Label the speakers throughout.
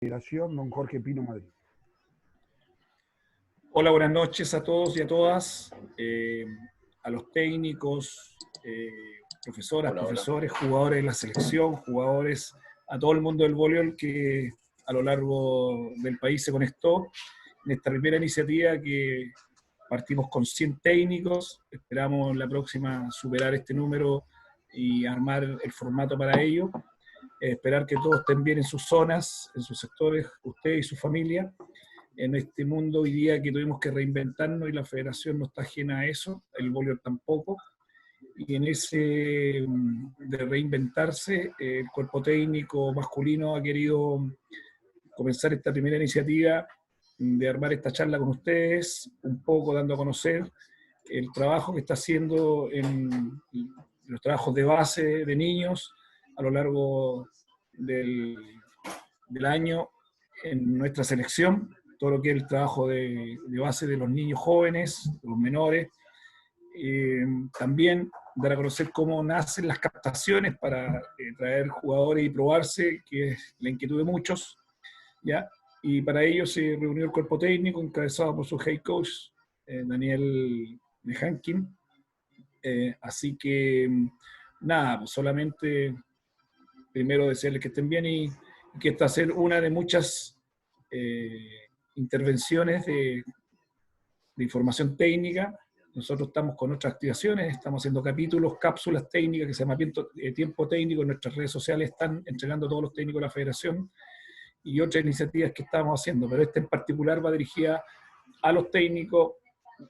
Speaker 1: Federación, don Jorge Pino Madrid.
Speaker 2: Hola, buenas noches a todos y a todas, a los técnicos, profesoras, profesores, jugadores de la selección, jugadores, a todo el mundo del voleibol que a lo largo del país se conectó en esta primera iniciativa que partimos con 100 técnicos, esperamos la próxima superar este número y armar el formato para ello, esperar que todos estén bien en sus zonas, en sus sectores, usted y su familia, en este mundo hoy día que tuvimos que reinventarnos y la federación no está ajena a eso, el voleibol tampoco, y en ese de reinventarse, el cuerpo técnico masculino ha querido comenzar esta primera iniciativa de armar esta charla con ustedes, un poco dando a conocer el trabajo que está haciendo en los trabajos de base de niños a lo largo del año en nuestra selección, todo lo que es el trabajo de base de los niños jóvenes, de los menores. También dar a conocer cómo nacen las captaciones para traer jugadores y probarse, que es la inquietud de muchos, ¿ya? Y para ello se reunió el cuerpo técnico, encabezado por su head coach, Daniel Mehankin. Así que, nada, pues solamente primero desearles que estén bien y que esta va a ser una de muchas intervenciones de información técnica. Nosotros estamos con otras activaciones, estamos haciendo capítulos, cápsulas técnicas que se llama Tiempo Técnico, en nuestras redes sociales están entregando todos los técnicos de la federación y otras iniciativas que estamos haciendo, pero esta en particular va dirigida a los técnicos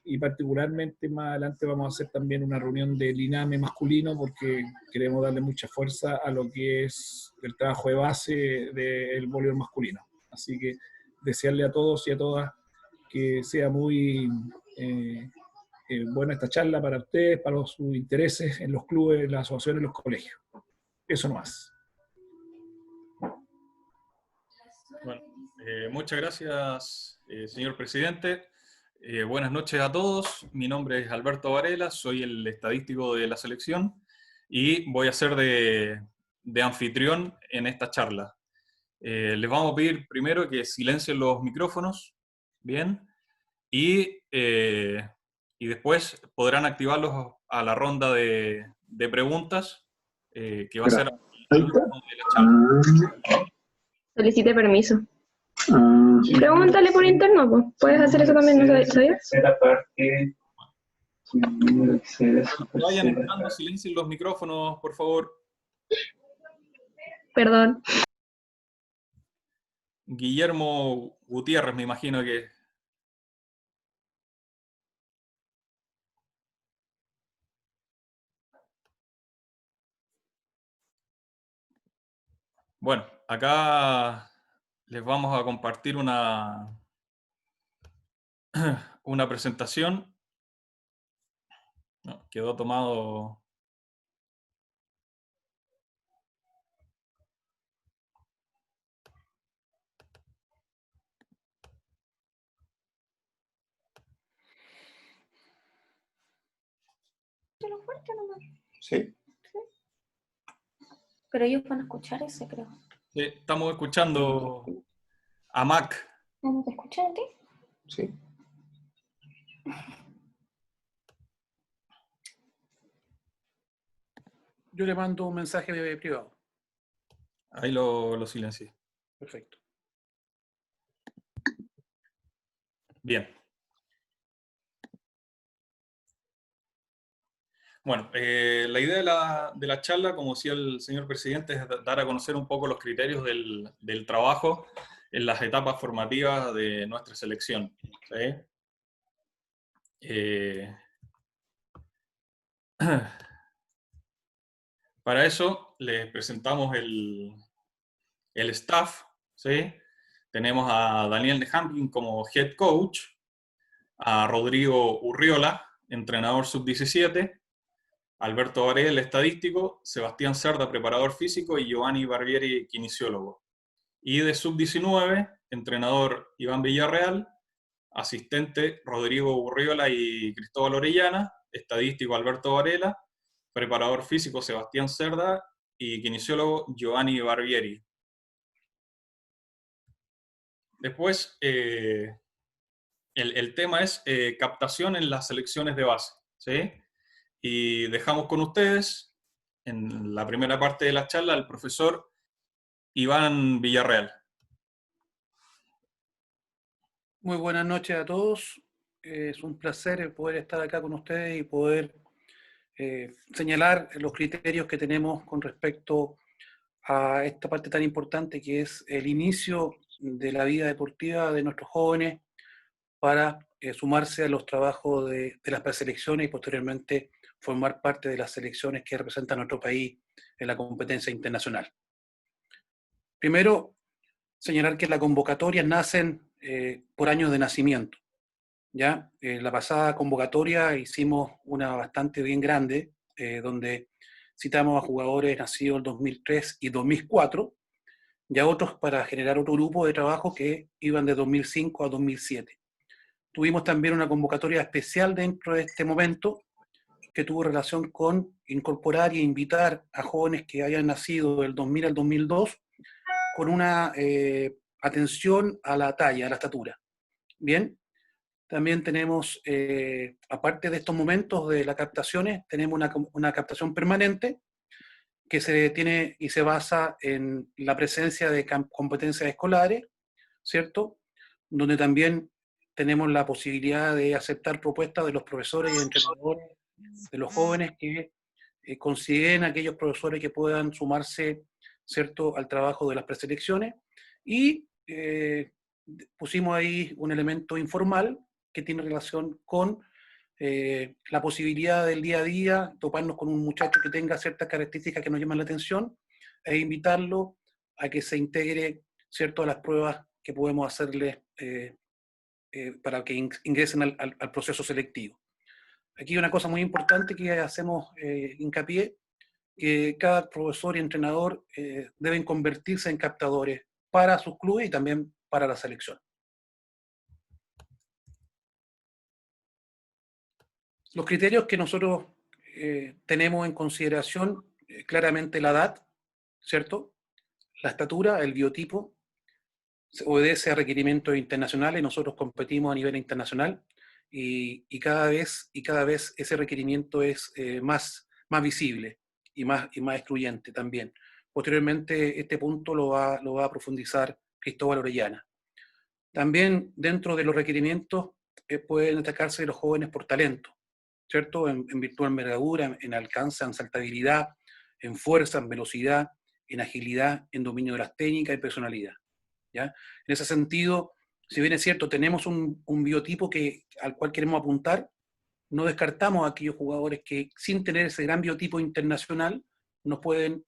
Speaker 2: y particularmente más adelante vamos a hacer también una reunión del INAME masculino porque queremos darle mucha fuerza a lo que es el trabajo de base del voleibol masculino. Así que desearle a todos y a todas que sea muy buena esta charla para ustedes, para sus intereses en los clubes, en las asociaciones, en los colegios. Eso nomás.
Speaker 3: Bueno, muchas gracias, señor presidente. Buenas noches a todos. Mi nombre es Alberto Varela, soy el estadístico de la selección y voy a ser de anfitrión en esta charla. Les vamos a pedir primero que silencien los micrófonos, bien, y después podrán activarlos a la ronda de preguntas que va a ser al último de la charla.
Speaker 4: Solicite permiso. Pregúntale por interno, pues. Puedes hacer eso también, ¿no sabías?
Speaker 3: Vayan entrando, silencien los micrófonos, por favor.
Speaker 4: Perdón.
Speaker 3: Guillermo Gutiérrez, me imagino que... Bueno, acá les vamos a compartir una presentación. No, quedó tomado...
Speaker 5: Sí.
Speaker 4: Pero ellos van a escuchar ese, creo.
Speaker 3: Sí, estamos escuchando a Mac.
Speaker 4: ¿No te escuchan a ti?
Speaker 5: Sí.
Speaker 6: Yo le mando un mensaje privado.
Speaker 3: Ahí lo silencié.
Speaker 6: Perfecto.
Speaker 3: Bien. Bueno, la idea de la charla, como decía el señor presidente, es dar a conocer un poco los criterios del trabajo en las etapas formativas de nuestra selección. ¿Sí? Para eso les presentamos el staff. ¿Sí? Tenemos a Daniel Nehamkin como head coach, a Rodrigo Urriola, entrenador sub-17, Alberto Varela, estadístico, Sebastián Cerda, preparador físico, y Giovanni Barbieri, kinesiólogo. Y de sub-19, entrenador Iván Villarreal, asistente Rodrigo Urriola y Cristóbal Orellana, estadístico Alberto Varela, preparador físico Sebastián Cerda y kinesiólogo Giovanni Barbieri. Después, el tema es captación en las selecciones de base, ¿sí? Y dejamos con ustedes, en la primera parte de la charla, al profesor Iván Villarreal.
Speaker 6: Muy buenas noches a todos. Es un placer poder estar acá con ustedes y poder señalar los criterios que tenemos con respecto a esta parte tan importante que es el inicio de la vida deportiva de nuestros jóvenes para sumarse a los trabajos de las preselecciones y posteriormente formar parte de las selecciones que representan a nuestro país en la competencia internacional. Primero, señalar que las convocatorias nacen por años de nacimiento. ¿Ya? La pasada convocatoria hicimos una bastante bien grande, donde citamos a jugadores nacidos en 2003 y 2004, y a otros para generar otro grupo de trabajo que iban de 2005 a 2007. Tuvimos también una convocatoria especial dentro de este momento que tuvo relación con incorporar e invitar a jóvenes que hayan nacido del 2000 al 2002 con una atención a la talla, a la estatura. Bien, también tenemos, aparte de estos momentos de las captaciones, tenemos una captación permanente que se tiene y se basa en la presencia de competencias escolares, ¿cierto? Donde también tenemos la posibilidad de aceptar propuestas de los profesores y entrenadores, de los jóvenes que consideren aquellos profesores que puedan sumarse, ¿cierto?, al trabajo de las preselecciones. Y pusimos ahí un elemento informal que tiene relación con la posibilidad del día a día, toparnos con un muchacho que tenga ciertas características que nos llaman la atención e invitarlo a que se integre, ¿cierto?, a las pruebas que podemos hacerle para que ingresen al proceso selectivo. Aquí hay una cosa muy importante que hacemos hincapié, que cada profesor y entrenador deben convertirse en captadores para sus clubes y también para la selección. Los criterios que nosotros tenemos en consideración, claramente la edad, ¿cierto? La estatura, el biotipo, obedece a requerimientos internacionales, nosotros competimos a nivel internacional y cada vez ese requerimiento es más visible y más excluyente también. Posteriormente este punto lo va a profundizar Cristóbal Orellana. También dentro de los requerimientos pueden destacarse los jóvenes por talento, ¿cierto? En virtud de envergadura, en alcance, en saltabilidad, en fuerza, en velocidad, en agilidad, en dominio de las técnicas y personalidad. ¿Ya? En ese sentido, si bien es cierto, tenemos un biotipo al cual queremos apuntar, no descartamos a aquellos jugadores que sin tener ese gran biotipo internacional nos pueden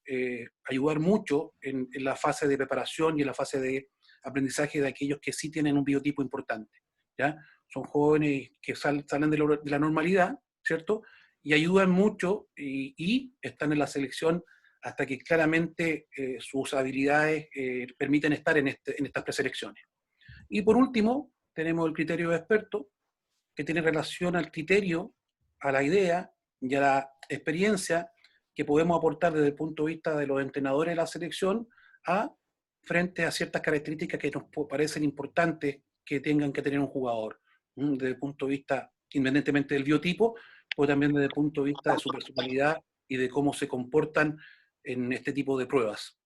Speaker 6: ayudar mucho en la fase de preparación y en la fase de aprendizaje de aquellos que sí tienen un biotipo importante. ¿Ya? Son jóvenes que salen de la normalidad, ¿cierto? Y ayudan mucho y están en la selección hasta que claramente sus habilidades permiten estar en estas preselecciones. Y por último, tenemos el criterio de experto, que tiene relación al criterio, a la idea y a la experiencia que podemos aportar desde el punto de vista de los entrenadores de la selección frente a ciertas características que nos parecen importantes que tengan que tener un jugador, desde el punto de vista, independientemente del biotipo, o también desde el punto de vista de su personalidad y de cómo se comportan en este tipo de pruebas.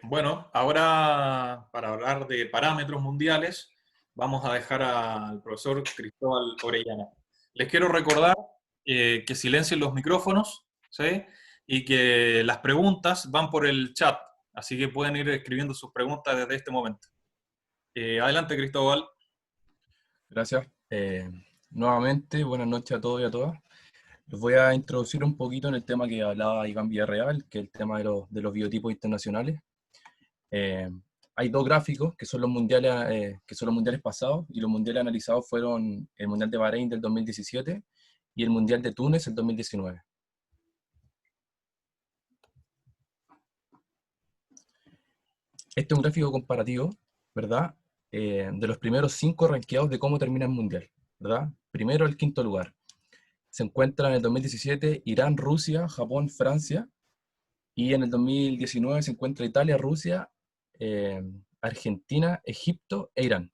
Speaker 3: Bueno, ahora para hablar de parámetros mundiales, vamos a dejar al profesor Cristóbal Orellana. Les quiero recordar que silencien los micrófonos, ¿sí? Y que las preguntas van por el chat, así que pueden ir escribiendo sus preguntas desde este momento. Adelante, Cristóbal.
Speaker 7: Gracias. Nuevamente, buenas noches a todos y a todas. Los voy a introducir un poquito en el tema que hablaba Iván Villarreal, que es el tema de los biotipos internacionales. Hay dos gráficos que son los mundiales pasados, y los mundiales analizados fueron el Mundial de Bahrein del 2017 y el Mundial de Túnez del 2019. Este es un gráfico comparativo, ¿verdad? De los primeros 5 rankeados de cómo termina el mundial, ¿verdad? Primero al 5º lugar. Se encuentran en el 2017 Irán, Rusia, Japón, Francia, Y en el 2019 se encuentra Italia, Rusia, Argentina, Egipto e Irán.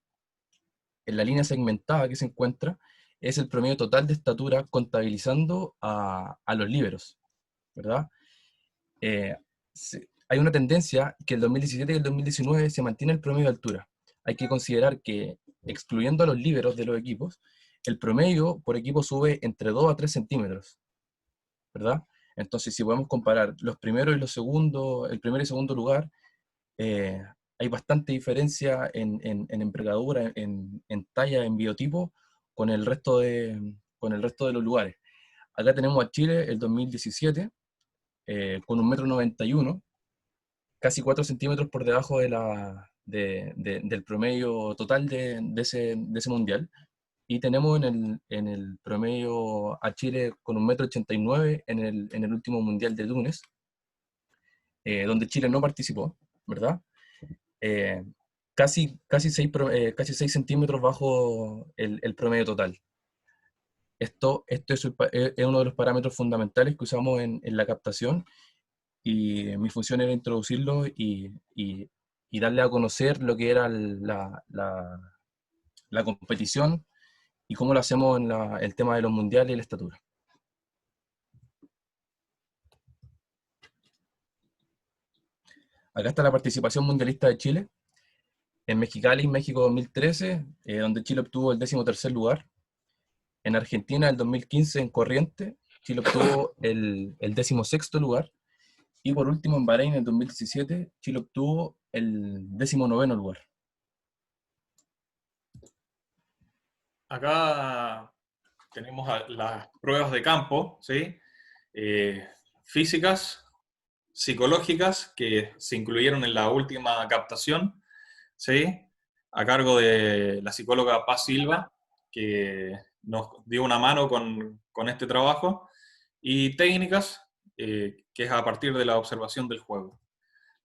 Speaker 7: En la línea segmentada que se encuentra es el promedio total de estatura contabilizando a los líberos, ¿verdad? Hay una tendencia que el 2017 y el 2019 se mantiene el promedio de altura. Hay que considerar que, excluyendo a los líberos de los equipos, el promedio por equipo sube entre 2 a 3 centímetros, ¿verdad? Entonces, si podemos comparar los primeros y los segundos, el primer y segundo lugar, hay bastante diferencia en envergadura, en talla, en biotipo, con el resto de los lugares. Acá tenemos a Chile el 2017, con 1,91 m, casi 4 centímetros por debajo del promedio total de ese mundial. Y tenemos en el promedio a Chile con 1,89 m en el último mundial de Túnez, donde Chile no participó, ¿verdad? Casi 6 centímetros bajo el promedio total. Esto es uno de los parámetros fundamentales que usamos en la captación, y mi función era introducirlo y darle a conocer lo que era la competición y cómo lo hacemos en el tema de los mundiales y la estatura. Acá está la participación mundialista de Chile. En Mexicali, México 2013, donde Chile obtuvo el 13º lugar. En Argentina, el 2015, en Corrientes, Chile obtuvo el 16º lugar. Y por último, en Bahrein, en 2017, Chile obtuvo el 19º lugar.
Speaker 3: Acá tenemos las pruebas de campo, ¿sí? Físicas, psicológicas, que se incluyeron en la última captación, ¿sí? A cargo de la psicóloga Paz Silva, que nos dio una mano con este trabajo, y técnicas, que es a partir de la observación del juego.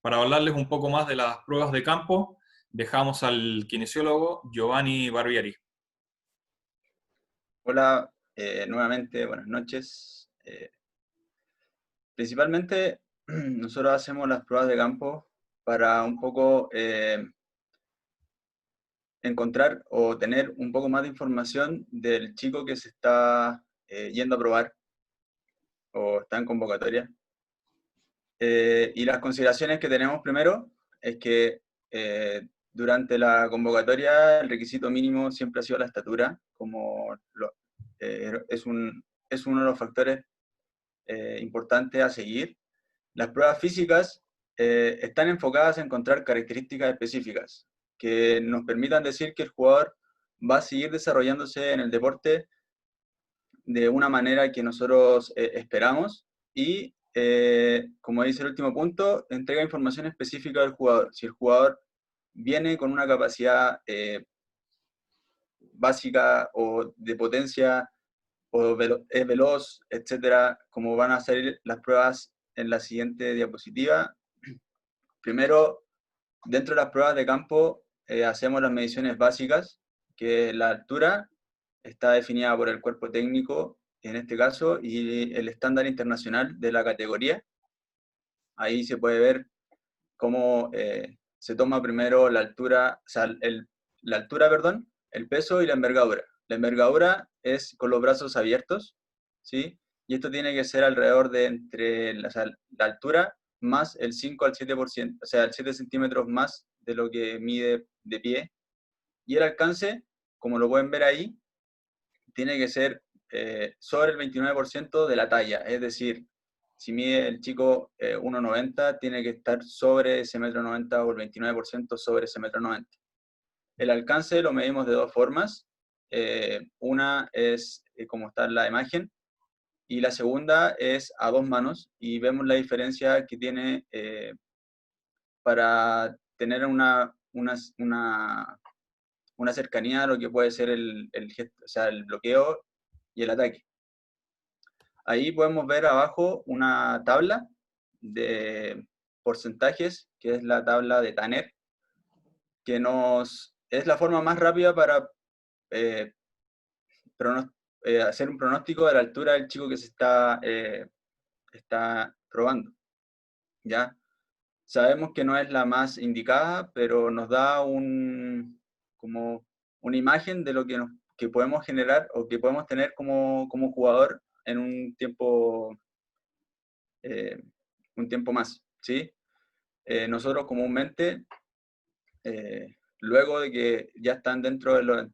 Speaker 3: Para hablarles un poco más de las pruebas de campo, dejamos al kinesiólogo Giovanni Barbieri.
Speaker 5: Hola, nuevamente, buenas noches. Principalmente, nosotros hacemos las pruebas de campo para un poco encontrar o tener un poco más de información del chico que se está yendo a probar o está en convocatoria. Y las consideraciones que tenemos primero es que durante la convocatoria el requisito mínimo siempre ha sido la estatura, como es uno de los factores importantes a seguir. Las pruebas físicas están enfocadas en encontrar características específicas que nos permitan decir que el jugador va a seguir desarrollándose en el deporte de una manera que nosotros esperamos, y como dice el último punto, entrega información específica del jugador. Si el jugador viene con una capacidad básica o de potencia, o es veloz, etcétera, como van a salir las pruebas en la siguiente diapositiva. Primero, dentro de las pruebas de campo, hacemos las mediciones básicas, que la altura está definida por el cuerpo técnico, en este caso, y el estándar internacional de la categoría. Ahí se puede ver cómo se toma primero la altura, o sea, el peso y la envergadura. La envergadura es con los brazos abiertos, ¿sí? Y esto tiene que ser alrededor de entre la altura más el 5 al 7%, o sea, el 7 centímetros más de lo que mide de pie. Y el alcance, como lo pueden ver ahí, tiene que ser sobre el 29% de la talla, es decir, si mide el chico 1,90, tiene que estar sobre ese 1,90 m o el 29% sobre ese 1,90 m. El alcance lo medimos de dos formas. Una es como está en la imagen, y la segunda es a dos manos, y vemos la diferencia que tiene para tener una cercanía a lo que puede ser el gesto, o sea, el bloqueo y el ataque. Ahí podemos ver abajo una tabla de porcentajes, que es la tabla de Tanner, que es la forma más rápida para hacer un pronóstico de la altura del chico que se está probando. ¿ya? Sabemos que no es la más indicada, pero nos da como una imagen de lo que podemos generar o que podemos tener como jugador en un tiempo más, ¿sí? Nosotros comúnmente, luego de que ya están dentro de los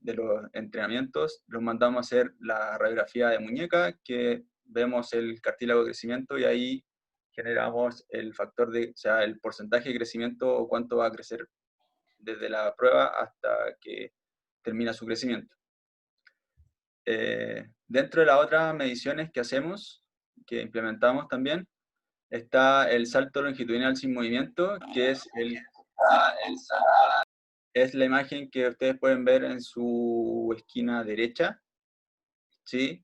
Speaker 5: entrenamientos, los mandamos a hacer la radiografía de muñeca, que vemos el cartílago de crecimiento y ahí generamos el factor o sea, el porcentaje de crecimiento o cuánto va a crecer desde la prueba hasta que termina su crecimiento. Dentro de las otras mediciones que hacemos, que implementamos también, está el salto longitudinal sin movimiento, que es la imagen que ustedes pueden ver en su esquina derecha, ¿sí?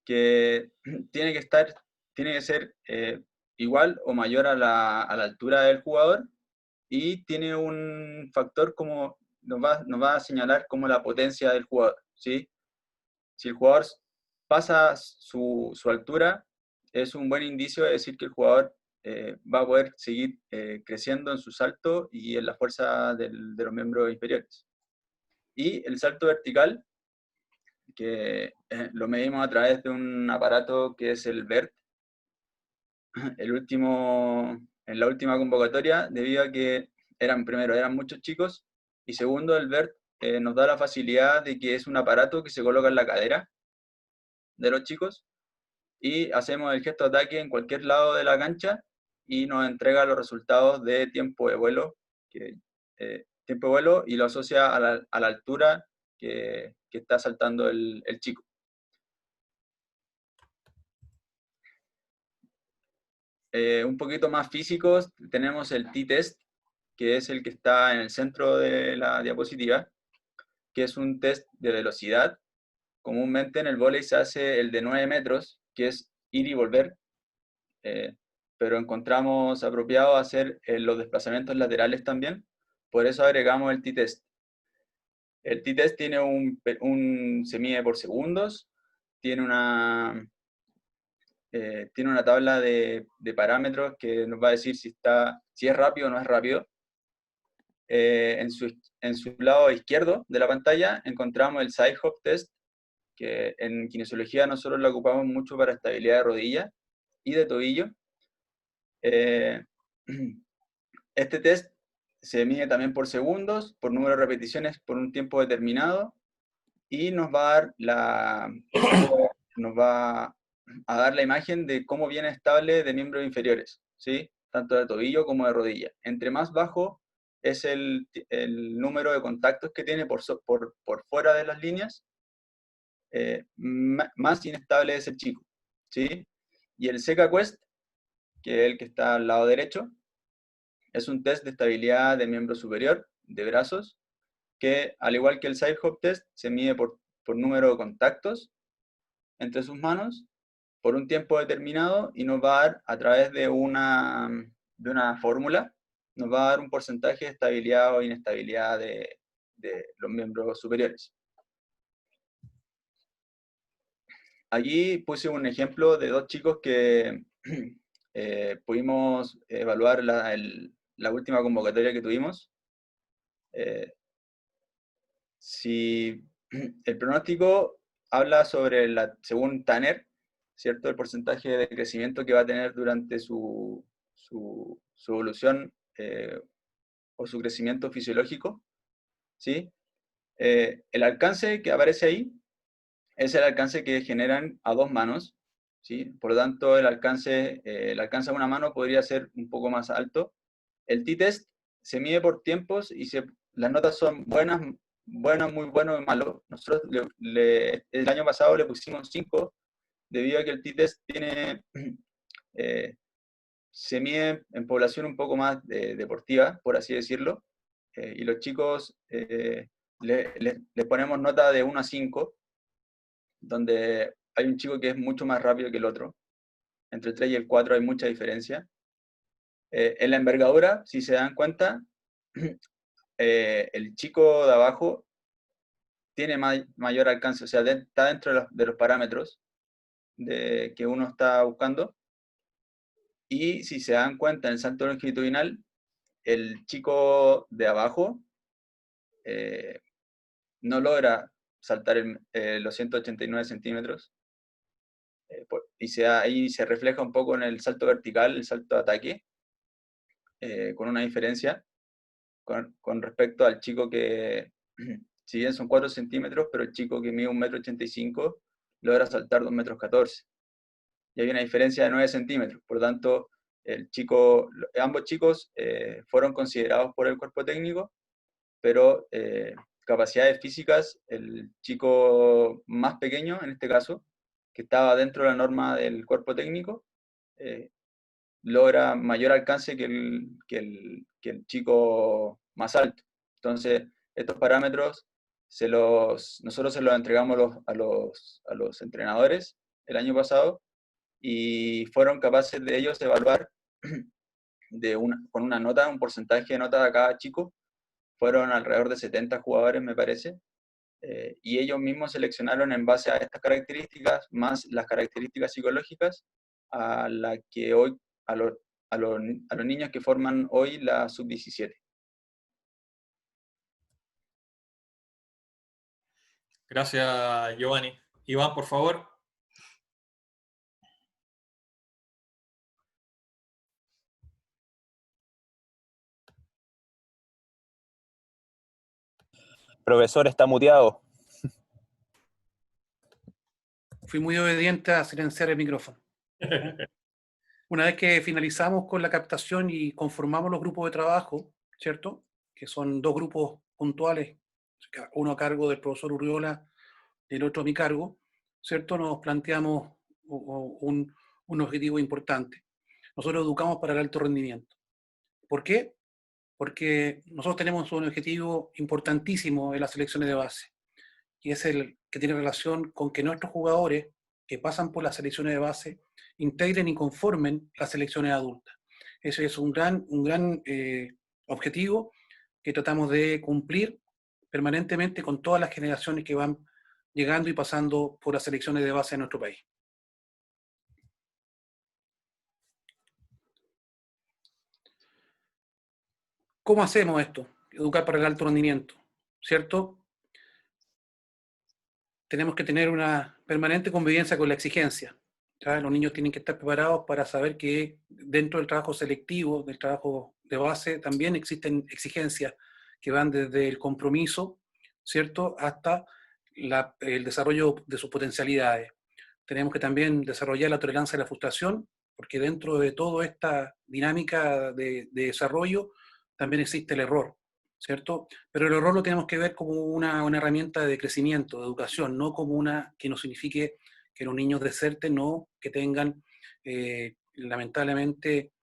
Speaker 5: Que tiene que ser igual o mayor a la altura del jugador, y tiene un factor como nos va a señalar como la potencia del jugador, ¿sí? Si el jugador pasa su altura, es un buen indicio de decir que el jugador va a poder seguir creciendo en su salto y en la fuerza de los miembros inferiores. Y el salto vertical, que lo medimos a través de un aparato que es el VERT, en la última convocatoria, debido a que primero eran muchos chicos, y segundo, el VERT nos da la facilidad de que es un aparato que se coloca en la cadera de los chicos, y hacemos el gesto de ataque en cualquier lado de la cancha, y nos entrega los resultados de tiempo de vuelo, y lo asocia a la altura que está saltando el chico. Un poquito más físicos, tenemos el T-Test, que es el que está en el centro de la diapositiva, que es un test de velocidad. Comúnmente en el vóley se hace el de 9 metros, que es ir y volver, pero encontramos apropiado hacer los desplazamientos laterales también, por eso agregamos el T-Test. El T-Test tiene se mide por segundos, tiene una tabla de parámetros que nos va a decir si es rápido o no es rápido. En su lado izquierdo de la pantalla encontramos el Side Hop Test, que en kinesiología nosotros lo ocupamos mucho para estabilidad de rodilla y de tobillo. Este test se mide también por segundos, por número de repeticiones por un tiempo determinado, y nos va a dar la imagen de cómo viene estable de miembros inferiores, ¿sí? Tanto de tobillo como de rodilla. Entre más bajo es el número de contactos que tiene por fuera de las líneas, más inestable es el chico, ¿sí? Y el Seca Quest, que es el que está al lado derecho, es un test de estabilidad de miembro superior, de brazos, que al igual que el Side Hop Test, se mide por número de contactos entre sus manos, por un tiempo determinado, y nos va a dar, a través de una fórmula, nos va a dar un porcentaje de estabilidad o inestabilidad de los miembros superiores. Allí puse un ejemplo de dos chicos que pudimos evaluar la última convocatoria que tuvimos. Si el pronóstico habla sobre, según Tanner, ¿cierto?, el porcentaje de crecimiento que va a tener durante su evolución o su crecimiento fisiológico, ¿sí? El alcance que aparece ahí es el alcance que generan a dos manos, ¿sí? Por lo tanto, el alcance a una mano podría ser un poco más alto. El T-Test se mide por tiempos y las notas son buenas, muy bueno y malo. Nosotros el año pasado le pusimos 5, debido a que el T-Test se mide en población un poco más deportiva, por así decirlo, y los chicos le ponemos nota de 1 a 5, donde hay un chico que es mucho más rápido que el otro. Entre el 3 y el 4 hay mucha diferencia. En la envergadura, si se dan cuenta, el chico de abajo tiene mayor alcance, o sea, está dentro de los parámetros que uno está buscando. Y si se dan cuenta, en el salto longitudinal, el chico de abajo no logra saltar los 189 centímetros, ahí se refleja un poco en el salto vertical, el salto de ataque, con una diferencia con respecto al chico que, si bien son 4 centímetros, pero el chico que mide 1,85 m logra saltar 2,14 m. Y hay una diferencia de 9 centímetros. Por lo tanto, ambos chicos fueron considerados por el cuerpo técnico, pero capacidades físicas, el chico más pequeño, en este caso, que estaba dentro de la norma del cuerpo técnico, logra mayor alcance que el chico más alto. Entonces, estos parámetros nosotros se los entregamos a los entrenadores el año pasado, y fueron capaces de ellos evaluar con una nota, un porcentaje de nota a cada chico. Fueron alrededor de 70 jugadores, me parece, y ellos mismos seleccionaron en base a estas características, más las características psicológicas, a los niños que forman hoy la sub-17.
Speaker 3: Gracias, Giovanni. Iván, por favor.
Speaker 8: Profesor, está muteado.
Speaker 6: Fui muy obediente a silenciar el micrófono. Una vez que finalizamos con la captación y conformamos los grupos de trabajo, ¿cierto? Que son 2 grupos puntuales, uno a cargo del profesor Urriola y el otro a mi cargo, ¿cierto? Nos planteamos un objetivo importante. Nosotros educamos para el alto rendimiento. ¿Por qué? Porque nosotros tenemos un objetivo importantísimo en las selecciones de base, y es el que tiene relación con que nuestros jugadores que pasan por las selecciones de base integren y conformen las selecciones adultas. Ese es un gran objetivo que tratamos de cumplir permanentemente con todas las generaciones que van llegando y pasando por las selecciones de base de nuestro país. ¿Cómo hacemos esto? Educar para el alto rendimiento, ¿cierto? Tenemos que tener una permanente convivencia con la exigencia. ¿Ya? Los niños tienen que estar preparados para saber que dentro del trabajo selectivo, del trabajo de base, también existen exigencias que van desde el compromiso, ¿cierto?, hasta el desarrollo de sus potencialidades. Tenemos que también desarrollar la tolerancia a la frustración, porque dentro de toda esta dinámica de desarrollo también existe el error, ¿cierto? Pero el error lo tenemos que ver como una herramienta de crecimiento, de educación, no como una que nos signifique que los niños deserten o que tengan, lamentablemente,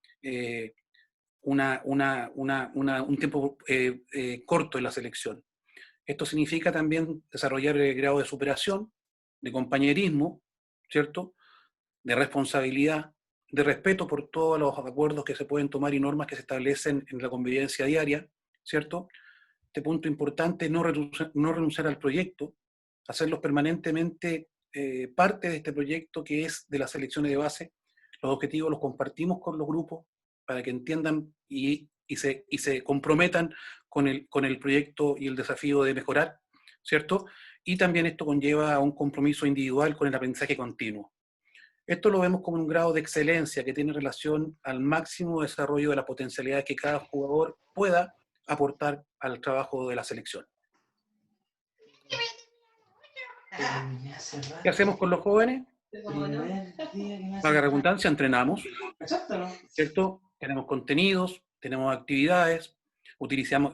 Speaker 6: un tiempo corto en la selección. Esto significa también desarrollar el grado de superación, de compañerismo, ¿cierto?, de responsabilidad, de respeto por todos los acuerdos que se pueden tomar y normas que se establecen en la convivencia diaria, ¿cierto? Este punto importante, no renunciar al proyecto, hacerlos permanentemente parte de este proyecto que es de las selecciones de base. Los objetivos los compartimos con los grupos para que entiendan y se comprometan con el proyecto y el desafío de mejorar, ¿cierto? Y también esto conlleva un compromiso individual con el aprendizaje continuo. Esto lo vemos como un grado de excelencia que tiene relación al máximo desarrollo de las potencialidades que cada jugador pueda aportar al trabajo de la selección. ¿Qué hacemos con los jóvenes? Para la redundancia, entrenamos, ¿cierto? Tenemos contenidos, tenemos actividades, utilizamos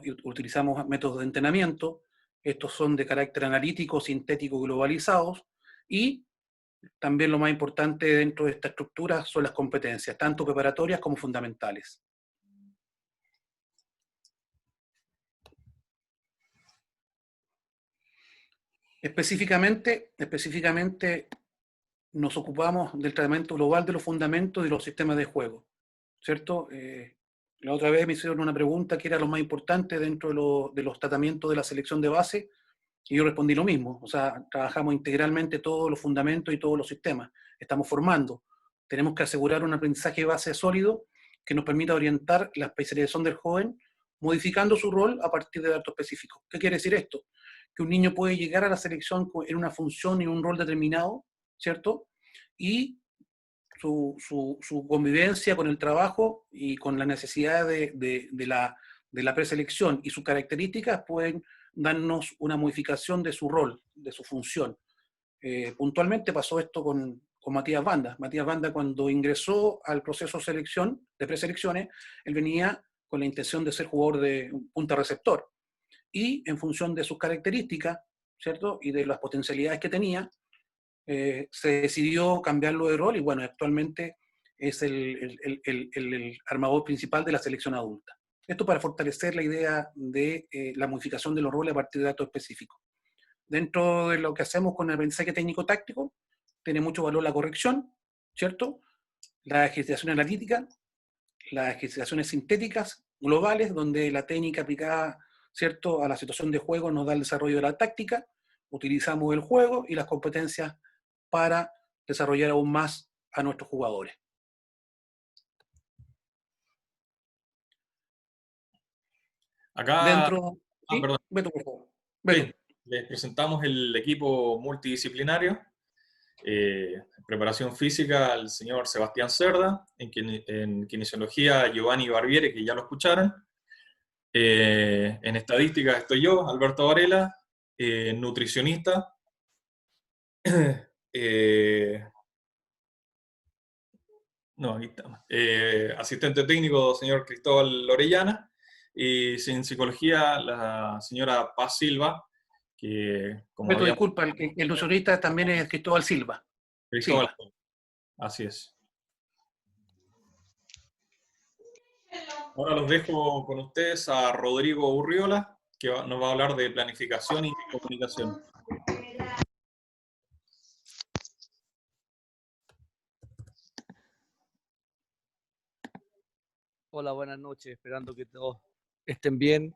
Speaker 6: métodos de entrenamiento. Estos son de carácter analítico, sintético, globalizados, y también lo más importante dentro de esta estructura son las competencias, tanto preparatorias como fundamentales. Específicamente nos ocupamos del tratamiento global de los fundamentos y de los sistemas de juego, ¿cierto? La otra vez me hicieron una pregunta que era lo más importante dentro de los tratamientos de la selección de base, y yo respondí lo mismo. O sea, trabajamos integralmente todos los fundamentos y todos los sistemas. Estamos formando tenemos que asegurar un aprendizaje base sólido que nos permita orientar la especialización del joven, modificando su rol a partir de datos específicos. ¿Qué quiere decir esto? Que un niño puede llegar a la selección en una función y un rol determinado, ¿cierto? Y su convivencia con el trabajo y con la necesidad de la preselección y sus características pueden darnos una modificación de su rol, de su función. Puntualmente pasó esto con Matías Banda. Matías Banda, cuando ingresó al proceso de preselecciones, él venía con la intención de ser jugador de punta receptor. Y en función de sus características, ¿cierto? Y de las potencialidades que tenía, se decidió cambiarlo de rol y bueno, actualmente es el armador principal de la selección adulta. Esto para fortalecer la idea de la modificación de los roles a partir de datos específicos. Dentro de lo que hacemos con el aprendizaje técnico-táctico, tiene mucho valor la corrección, ¿cierto? La ejercitación analítica, las ejercitaciones sintéticas globales, donde la técnica aplicada, ¿cierto?, a la situación de juego nos da el desarrollo de la táctica, utilizamos el juego y las competencias para desarrollar aún más a nuestros jugadores.
Speaker 3: Acá,
Speaker 6: Dentro... ¿sí?
Speaker 3: perdón.
Speaker 6: Beto, por favor. Beto.
Speaker 3: Sí, les presentamos el equipo multidisciplinario. Preparación física, el señor Sebastián Cerda, en kinesiología Giovanni Barbieri, que ya lo escucharon. En estadística estoy yo, Alberto Varela, nutricionista. No, aquí está. Asistente técnico, señor Cristóbal Orellana. Y en psicología, la señora Paz Silva, que como
Speaker 6: Beto,
Speaker 3: habíamos...
Speaker 6: disculpa, el nutricionista también es Cristóbal Silva.
Speaker 3: Cristóbal. Así es. Ahora los dejo con ustedes a Rodrigo Urriola, que nos va a hablar de planificación y comunicación.
Speaker 9: Hola, buenas noches, esperando que todos estén bien.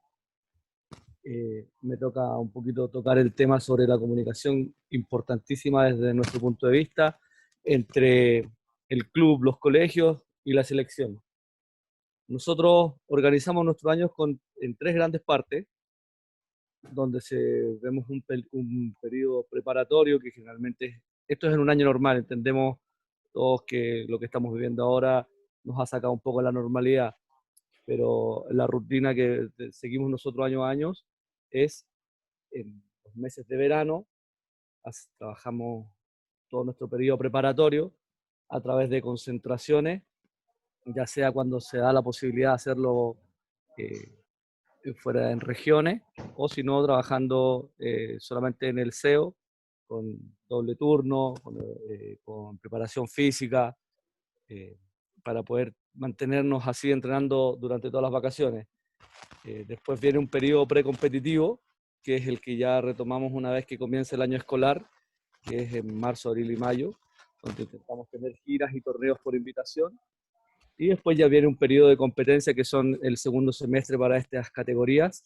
Speaker 9: Me toca un poquito tocar el tema sobre la comunicación, importantísima desde nuestro punto de vista, entre el club, los colegios y la selección. Nosotros organizamos nuestros años en 3 grandes partes, donde vemos un periodo preparatorio que generalmente, esto es en un año normal, entendemos todos que lo que estamos viviendo ahora nos ha sacado un poco de la normalidad, pero la rutina que seguimos nosotros año a año es en los meses de verano, trabajamos todo nuestro periodo preparatorio a través de concentraciones, ya sea cuando se da la posibilidad de hacerlo fuera en regiones, o si no, trabajando solamente en el SEO, con doble turno, con preparación física, para poder mantenernos así entrenando durante todas las vacaciones. Después viene un periodo precompetitivo, que es el que ya retomamos una vez que comienza el año escolar, que es en marzo, abril y mayo, donde intentamos tener giras y torneos por invitación. Y después ya viene un periodo de competencia, que son el segundo semestre para estas categorías,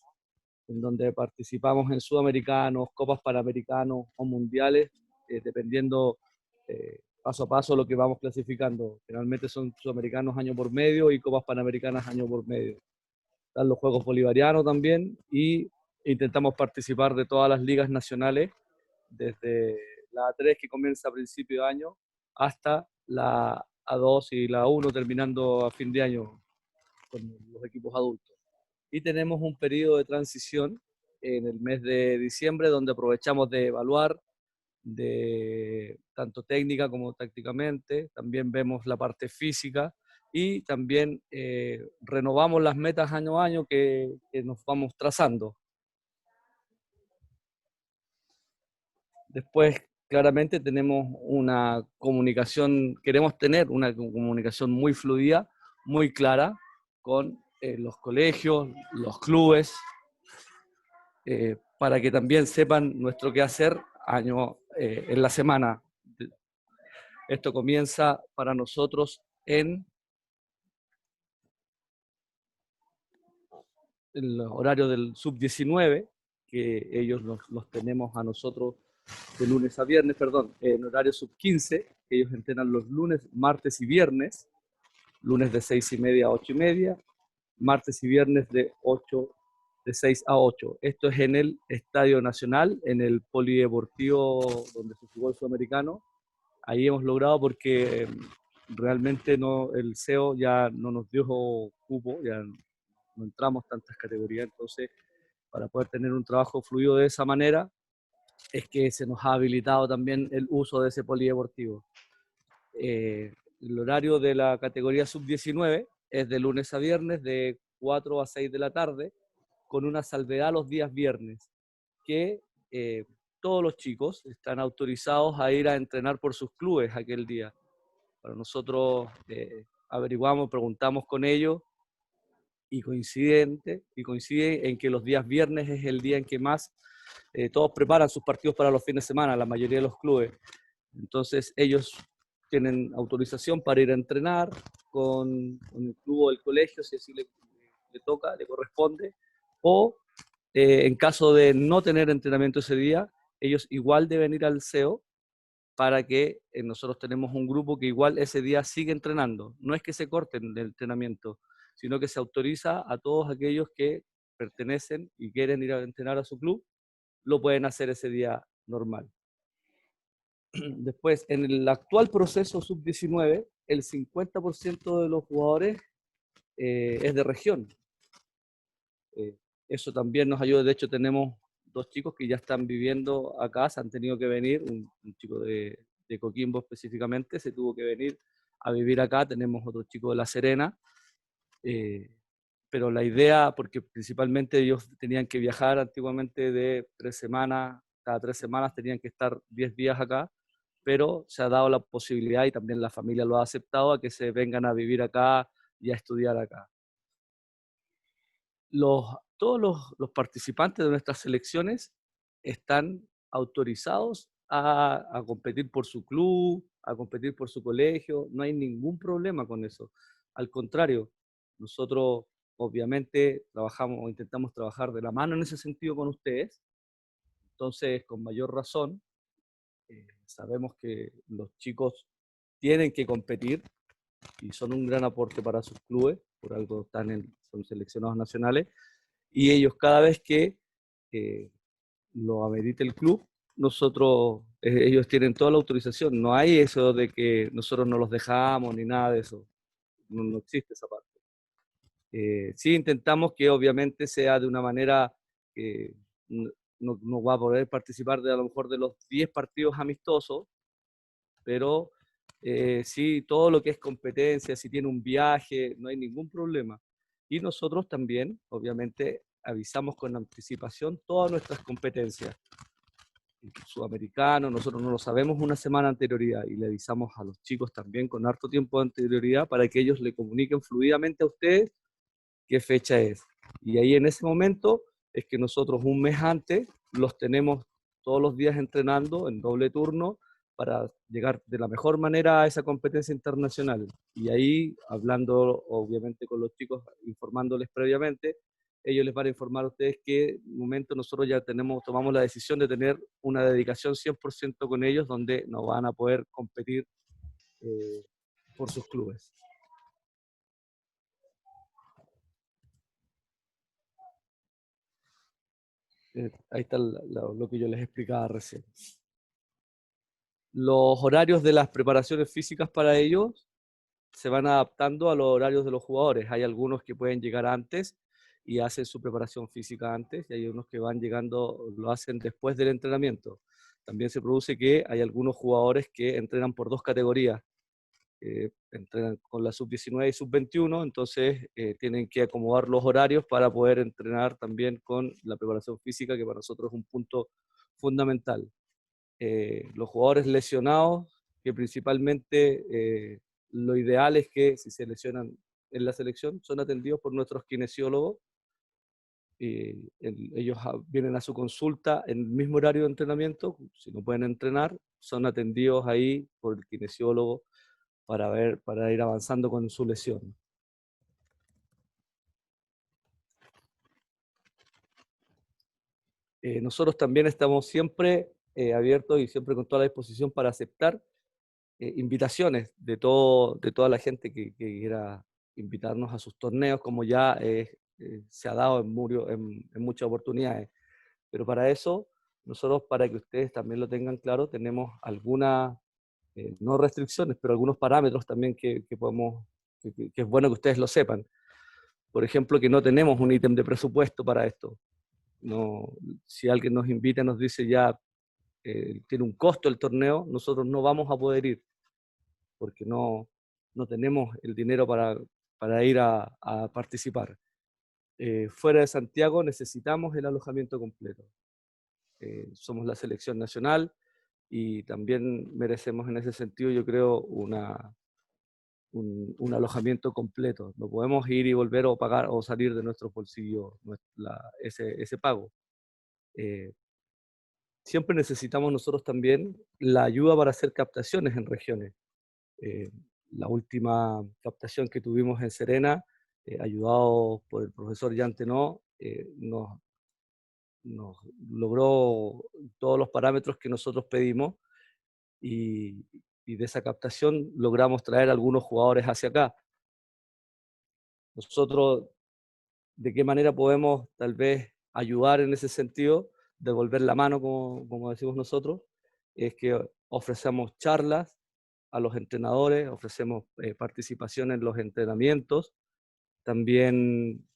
Speaker 9: en donde participamos en sudamericanos, copas panamericanos o mundiales, dependiendo paso a paso lo que vamos clasificando. Generalmente son sudamericanos año por medio y copas panamericanas año por medio. Están los Juegos Bolivarianos también, y intentamos participar de todas las ligas nacionales, desde la A3, que comienza a principio de año, hasta la A2 y la A1, terminando a fin de año con los equipos adultos. Y tenemos un periodo de transición en el mes de diciembre, donde aprovechamos de evaluar tanto técnica como tácticamente. También vemos la parte física y también renovamos las metas año a año que nos vamos trazando. Después, claramente, tenemos una comunicación, queremos tener una comunicación muy fluida, muy clara con los colegios, los clubes, para que también sepan nuestro quehacer en la semana. Esto comienza para nosotros en el horario del sub-19, que ellos los tenemos a nosotros de lunes a viernes, en horario sub-15, que ellos entrenan los lunes, martes y viernes, lunes de 6:30 a 8:30, martes y viernes de 6 a 8. Esto es en el Estadio Nacional, en el polideportivo donde se jugó el Sudamericano. Ahí hemos logrado porque realmente no, el SEO ya no nos dio cupo, ya no entramos tantas categorías, entonces para poder tener un trabajo fluido de esa manera es que se nos ha habilitado también el uso de ese polideportivo. El horario de la categoría sub-19 es de lunes a viernes de 4 a 6 de la tarde, con una salvedad los días viernes, que todos los chicos están autorizados a ir a entrenar por sus clubes aquel día. Para nosotros averiguamos, preguntamos con ellos y coincide en que los días viernes es el día en que más todos preparan sus partidos para los fines de semana, la mayoría de los clubes. Entonces ellos tienen autorización para ir a entrenar con el club o el colegio, si así le toca, le corresponde, o en caso de no tener entrenamiento ese día, ellos igual deben ir al SEO para que nosotros tenemos un grupo que igual ese día sigue entrenando. No es que se corten el entrenamiento, sino que se autoriza a todos aquellos que pertenecen y quieren ir a entrenar a su club, lo pueden hacer ese día normal. Después, en el actual proceso sub-19, el 50% de los jugadores es de región. Eso también nos ayuda. De hecho, tenemos 2 chicos que ya están viviendo acá, se han tenido que venir, un chico de Coquimbo específicamente, se tuvo que venir a vivir acá. Tenemos otro chico de La Serena, pero la idea, porque principalmente ellos tenían que viajar antiguamente de 3 semanas, cada 3 semanas tenían que estar 10 días acá, pero se ha dado la posibilidad, y también la familia lo ha aceptado, a que se vengan a vivir acá y a estudiar acá. Todos los participantes de nuestras selecciones están autorizados a competir por su club, a competir por su colegio. No hay ningún problema con eso. Al contrario, nosotros obviamente trabajamos o intentamos trabajar de la mano en ese sentido con ustedes. Entonces, con mayor razón, sabemos que los chicos tienen que competir y son un gran aporte para sus clubes, por algo son seleccionados nacionales, y ellos cada vez que lo amerite el club, ellos tienen toda la autorización. No hay eso de que nosotros no los dejamos ni nada de eso. No existe esa parte. Sí intentamos que obviamente sea de una manera que no va a poder participar a lo mejor de los 10 partidos amistosos, pero sí, todo lo que es competencia, si tiene un viaje, no hay ningún problema. Y nosotros también, obviamente, avisamos con anticipación todas nuestras competencias. Sudamericano, nosotros no lo sabemos una semana de anterioridad y le avisamos a los chicos también con harto tiempo de anterioridad para que ellos le comuniquen fluidamente a ustedes qué fecha es. Y ahí en ese momento es que nosotros un mes antes los tenemos todos los días entrenando en doble turno para llegar de la mejor manera a esa competencia internacional. Y ahí, hablando obviamente con los chicos, informándoles previamente, ellos les van a informar a ustedes que en un momento nosotros ya tomamos la decisión de tener una dedicación 100% con ellos, donde no van a poder competir por sus clubes. Ahí está lo que yo les explicaba recién. Los horarios de las preparaciones físicas para ellos se van adaptando a los horarios de los jugadores. Hay algunos que pueden llegar antes y hacen su preparación física antes, y hay unos que van llegando, lo hacen después del entrenamiento. También se produce que hay algunos jugadores que entrenan por 2 categorías. Entrenan con la sub-19 y sub-21, entonces tienen que acomodar los horarios para poder entrenar también con la preparación física, que para nosotros es un punto fundamental. Los jugadores lesionados, que principalmente lo ideal es que si se lesionan en la selección, son atendidos por nuestros kinesiólogos. Ellos vienen a su consulta en el mismo horario de entrenamiento. Si no pueden entrenar, son atendidos ahí por el kinesiólogo para ir avanzando con su lesión. Nosotros también estamos siempre abiertos y siempre con toda la disposición para aceptar invitaciones de toda la gente que quiera invitarnos a sus torneos, como ya se ha dado en muchas oportunidades. Pero para eso, nosotros, para que ustedes también lo tengan claro, tenemos algunas, no restricciones, pero algunos parámetros también que es bueno que ustedes lo sepan. Por ejemplo, que no tenemos un ítem de presupuesto para esto. No, si alguien nos invita y nos dice ya tiene un costo el torneo, nosotros no vamos a poder ir, porque no tenemos el dinero para ir a participar. Fuera de Santiago necesitamos el alojamiento completo. Somos la selección nacional y también merecemos en ese sentido, yo creo, un alojamiento completo. No podemos ir y volver o pagar o salir de nuestro bolsillo ese pago. Siempre necesitamos nosotros también la ayuda para hacer captaciones en regiones. La última captación que tuvimos en Serena, ayudado por el profesor Jan Tenó, nos logró todos los parámetros que nosotros pedimos y de esa captación logramos traer algunos jugadores hacia acá. Nosotros, ¿de qué manera podemos tal vez ayudar en ese sentido? Devolver la mano, como decimos nosotros, es que ofrecemos charlas a los entrenadores, ofrecemos participación en los entrenamientos, también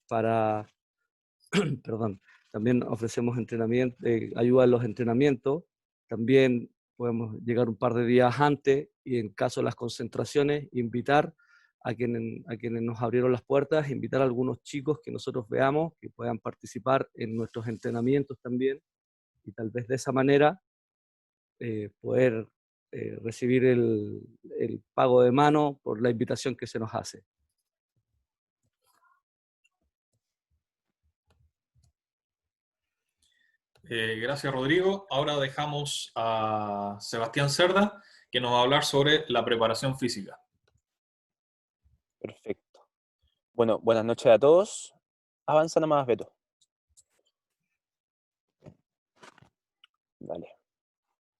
Speaker 9: perdón, también ofrecemos ayuda en los entrenamientos, también podemos llegar un par de días antes y en caso de las concentraciones invitar a quienes nos abrieron las puertas, invitar a algunos chicos que nosotros veamos que puedan participar en nuestros entrenamientos también y tal vez de esa manera poder recibir el pago de mano por la invitación que se nos hace.
Speaker 3: Gracias, Rodrigo. Ahora dejamos a Sebastián Cerda, que nos va a hablar sobre la preparación física.
Speaker 8: Perfecto. Bueno, buenas noches a todos. Avanza nomás, Beto. Vale.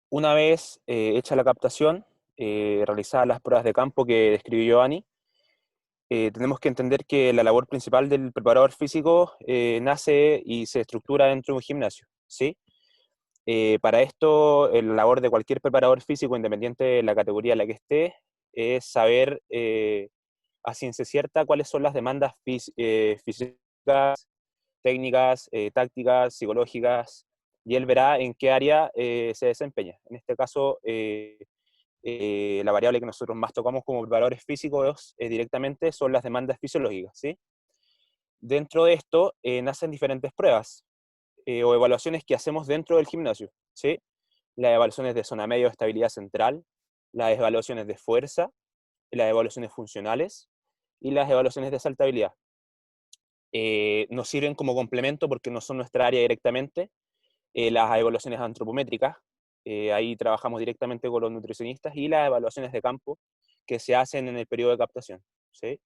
Speaker 8: Una vez hecha la captación, realizadas las pruebas de campo que describió Giovanni, tenemos que entender que la labor principal del preparador físico nace y se estructura dentro de un gimnasio, ¿sí? Para esto, la labor de cualquier preparador físico, independiente de la categoría en la que esté, es saber a ciencia cierta cuáles son las demandas físicas, técnicas, tácticas, psicológicas, y él verá en qué área se desempeña. En este caso, la variable que nosotros más tocamos como preparadores físicos directamente son las demandas fisiológicas, ¿sí? Dentro de esto nacen diferentes pruebas o evaluaciones que hacemos dentro del gimnasio, ¿sí? Las evaluaciones de zona medio de estabilidad central, las evaluaciones de fuerza, las evaluaciones funcionales y las evaluaciones de saltabilidad. Nos sirven como complemento porque no son nuestra área directamente. Las evaluaciones antropométricas, ahí trabajamos directamente con los nutricionistas, y las evaluaciones de campo que se hacen en el periodo de captación, ¿sí?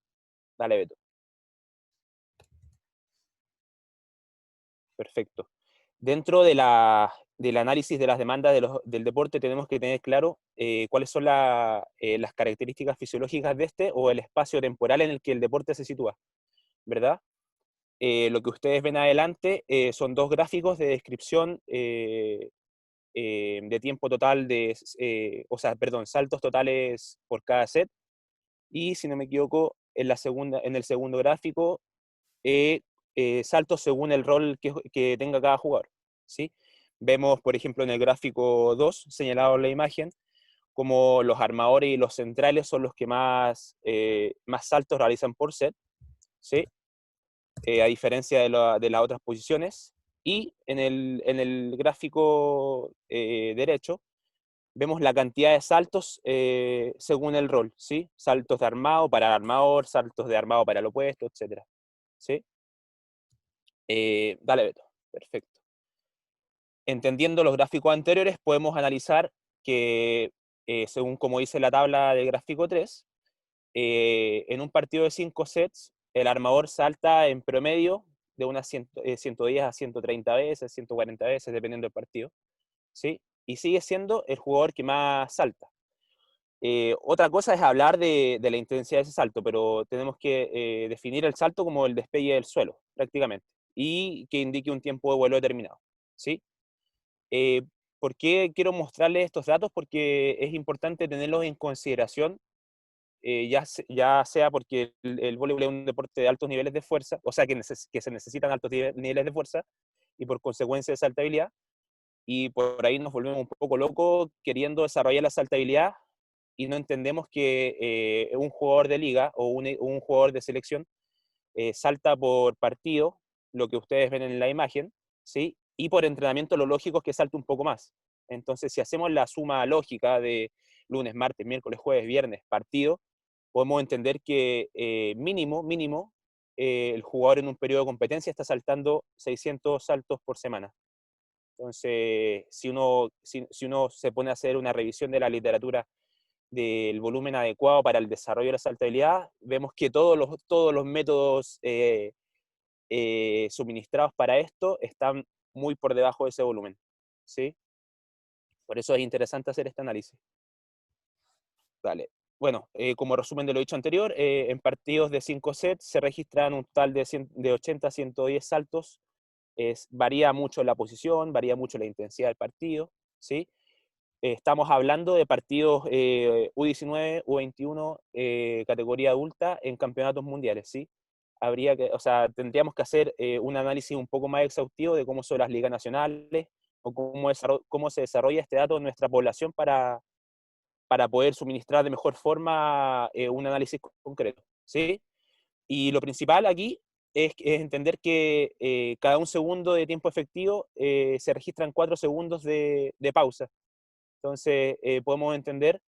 Speaker 8: Dale, Beto. Perfecto. Dentro del análisis de las demandas del deporte tenemos que tener claro cuáles son las características fisiológicas de este o el espacio temporal en el que el deporte se sitúa, ¿verdad? Lo que ustedes ven adelante son dos gráficos de descripción de tiempo total saltos totales por cada set, y si no me equivoco, en el segundo gráfico, saltos según el rol que tenga cada jugador, ¿sí? Vemos, por ejemplo, en el gráfico 2, señalado en la imagen, como los armadores y los centrales son los que más saltos realizan por set, ¿sí? A diferencia de las otras posiciones. Y en el gráfico derecho, vemos la cantidad de saltos según el rol, ¿sí? Saltos de armado para el armador, saltos de armado para el opuesto, etc. ¿Sí? Dale, Beto. Perfecto. Entendiendo los gráficos anteriores, podemos analizar que, según como dice la tabla del gráfico 3, en un partido de 5 sets, el armador salta en promedio de unas 110 a 130 veces, 140 veces, dependiendo del partido, ¿sí? Y sigue siendo el jugador que más salta. Otra cosa es hablar de la intensidad de ese salto, pero tenemos que definir el salto como el despegue del suelo, prácticamente, y que indique un tiempo de vuelo determinado, ¿sí? ¿Por qué quiero mostrarles estos datos? Porque es importante tenerlos en consideración, ya sea porque el voleibol es un deporte de altos niveles de fuerza, o sea, que se necesitan altos niveles de fuerza, y por consecuencia de saltabilidad, y por ahí nos volvemos un poco locos queriendo desarrollar la saltabilidad y no entendemos que un jugador de liga o un jugador de selección salta por partido, lo que ustedes ven en la imagen, ¿sí? Y por entrenamiento lo lógico es que salte un poco más. Entonces, si hacemos la suma lógica de lunes, martes, miércoles, jueves, viernes, partido, podemos entender que mínimo, el jugador en un periodo de competencia está saltando 600 saltos por semana. Entonces, si uno se pone a hacer una revisión de la literatura del volumen adecuado para el desarrollo de la saltabilidad, vemos que todos los métodos suministrados para esto están muy por debajo de ese volumen, ¿sí? Por eso es interesante hacer este análisis. Vale. Bueno, como resumen de lo dicho anterior, en partidos de 5 sets se registran un total de 80 a 110 saltos. Varía mucho la posición, varía mucho la intensidad del partido, ¿sí? Estamos hablando de partidos U19, U21, categoría adulta en campeonatos mundiales, ¿sí? Tendríamos que hacer un análisis un poco más exhaustivo de cómo son las ligas nacionales o cómo se desarrolla este dato en nuestra población para poder suministrar de mejor forma un análisis concreto, ¿sí? Y lo principal aquí es entender que cada un segundo de tiempo efectivo se registran 4 segundos de pausa. Entonces, podemos entender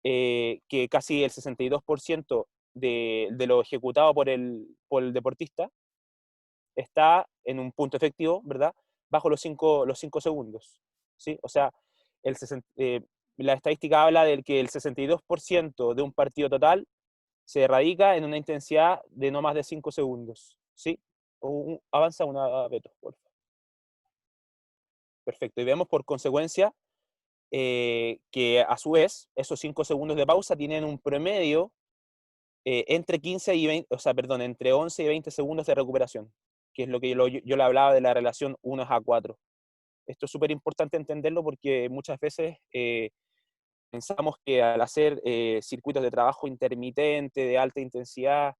Speaker 8: que casi el 62% de lo ejecutado por el deportista está en un punto efectivo, ¿verdad? Bajo los 5 segundos, ¿sí? O sea, la estadística habla de que el 62% de un partido total se radica en una intensidad de no más de 5 segundos, ¿sí? Avanza una, Beto, por favor. Perfecto, y vemos por consecuencia que a su vez esos 5 segundos de pausa tienen un promedio entre 15 y 20, o sea, perdón, entre 11 y 20 segundos de recuperación, que es lo que yo le hablaba de la relación 1:4. Esto es súper importante entenderlo porque muchas veces pensamos que al hacer circuitos de trabajo intermitente, de alta intensidad,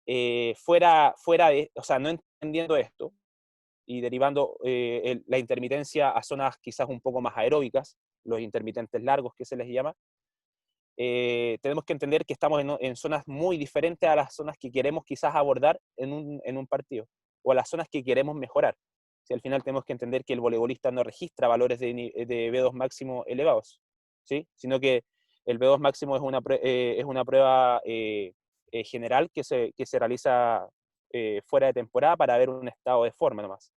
Speaker 8: o sea, no entendiendo esto y derivando la intermitencia a zonas quizás un poco más aeróbicas, los intermitentes largos que se les llama, tenemos que entender que estamos en zonas muy diferentes a las zonas que queremos quizás abordar en un partido, o a las zonas que queremos mejorar. Si al final tenemos que entender que el voleibolista no registra valores de V2 máximo elevados, ¿sí? Sino que el V2 máximo es una prueba general que se realiza fuera de temporada para ver un estado de forma nomás.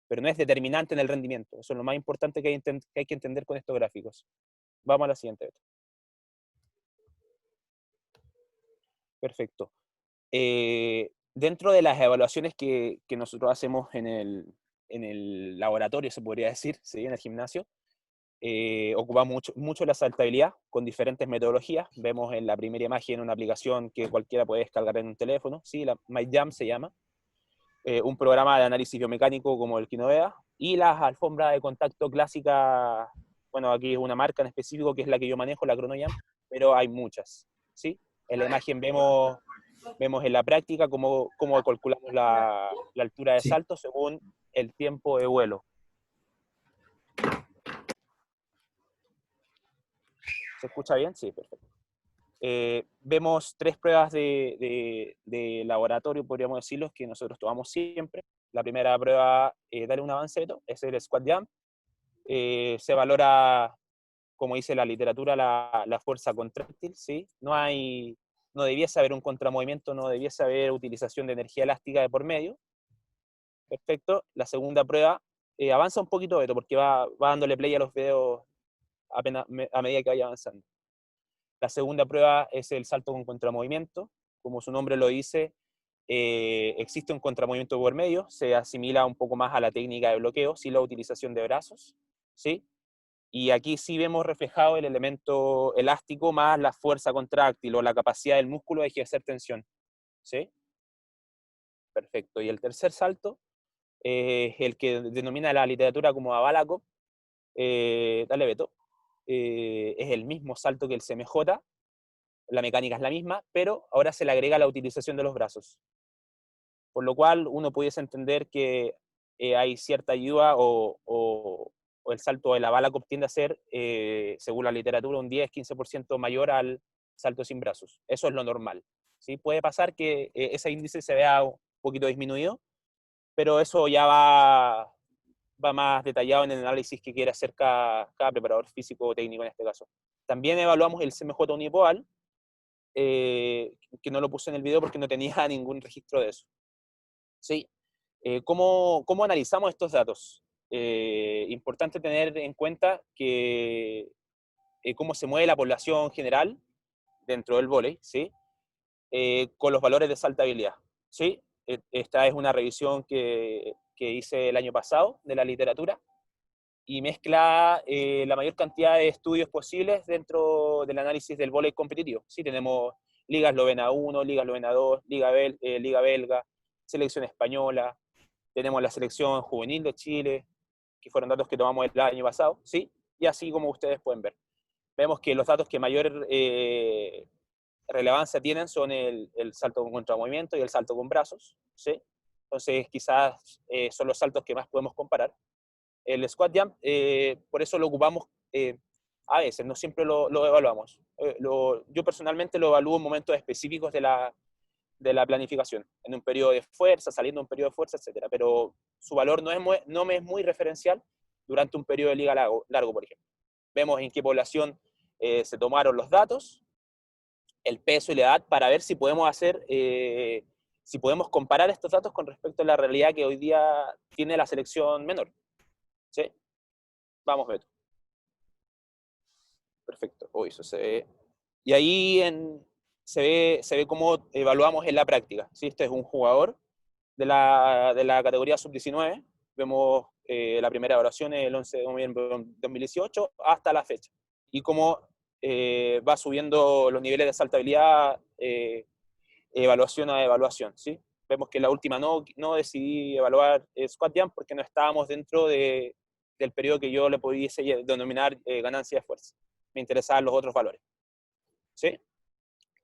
Speaker 8: Pero no es determinante en el rendimiento. Eso es lo más importante que hay que entender con estos gráficos. Vamos a la siguiente. Perfecto. Dentro de las evaluaciones que nosotros hacemos en el laboratorio, se podría decir, ¿sí? En el gimnasio, ocupamos mucho la saltabilidad con diferentes metodologías. Vemos en la primera imagen una aplicación que cualquiera puede descargar en un teléfono, ¿sí? La MyJump se llama. Un programa de análisis biomecánico como el Kinovea, y las alfombras de contacto clásicas. Bueno, aquí es una marca en específico que es la que yo manejo, la ChronoJump, pero hay muchas, ¿sí? En la imagen vemos en la práctica cómo calculamos la altura de salto según el tiempo de vuelo. ¿Se escucha bien? Sí, perfecto. Vemos 3 pruebas de laboratorio, podríamos decirlo, que nosotros tomamos siempre. La primera prueba, darle un avance, es el squat jump. Se valora, como dice la literatura, la fuerza contráctil, ¿sí? No debiese haber un contramovimiento, no debiese haber utilización de energía elástica de por medio. Perfecto. La segunda prueba, avanza un poquito, Beto, porque va dándole play a los videos a medida que vaya avanzando. La segunda prueba es el salto con contramovimiento. Como su nombre lo dice, existe un contramovimiento por medio, se asimila un poco más a la técnica de bloqueo, sin la utilización de brazos, ¿sí? Y aquí sí vemos reflejado el elemento elástico más la fuerza contráctil o la capacidad del músculo de ejercer tensión. ¿Sí? Perfecto. Y el tercer salto es el que denomina la literatura como Abalakov. Dale, Beto. Es el mismo salto que el CMJ, la mecánica es la misma, pero ahora se le agrega la utilización de los brazos. Por lo cual uno pudiese entender que hay cierta ayuda o el salto de la Abalakov tiende a ser, según la literatura, un 10-15% mayor al salto sin brazos. Eso es lo normal. ¿Sí? Puede pasar que ese índice se vea un poquito disminuido, pero eso ya va más detallado en el análisis que quiere hacer cada preparador físico o técnico en este caso. También evaluamos el CMJ unipoal, que no lo puse en el video porque no tenía ningún registro de eso. ¿Sí? ¿Cómo analizamos estos datos? Importante tener en cuenta que cómo se mueve la población general dentro del vóley, ¿sí? Con los valores de saltabilidad. ¿Sí? Esta es una revisión que hice el año pasado de la literatura y mezcla la mayor cantidad de estudios posibles dentro del análisis del vóley competitivo. ¿Sí? Tenemos Liga Eslovena 1, Liga Eslovena 2, Liga Belga, Selección Española, tenemos la Selección Juvenil de Chile, que fueron datos que tomamos el año pasado, ¿sí? Y así como ustedes pueden ver. Vemos que los datos que mayor relevancia tienen son el salto con contramovimiento y el salto con brazos, ¿sí? Entonces quizás son los saltos que más podemos comparar. El squat jump, por eso lo ocupamos a veces, no siempre lo evaluamos. Yo personalmente lo evalúo en momentos específicos de la planificación, en un periodo de fuerza, saliendo de un periodo de fuerza, etc. Pero su valor no me es muy referencial durante un periodo de liga largo, por ejemplo. Vemos en qué población se tomaron los datos, el peso y la edad, para ver si podemos si podemos comparar estos datos con respecto a la realidad que hoy día tiene la selección menor. ¿Sí? Vamos, Beto. Perfecto. Uy, eso se ve. Y ahí se ve cómo evaluamos en la práctica. ¿Sí? Este es un jugador de la categoría sub-19. Vemos la primera evaluación el 11 de noviembre de 2018 hasta la fecha. Y cómo va subiendo los niveles de saltabilidad evaluación a evaluación. ¿Sí? Vemos que la última no decidí evaluar squat jump porque no estábamos dentro del periodo que yo le pudiese denominar ganancia de fuerza. Me interesaban los otros valores. ¿Sí?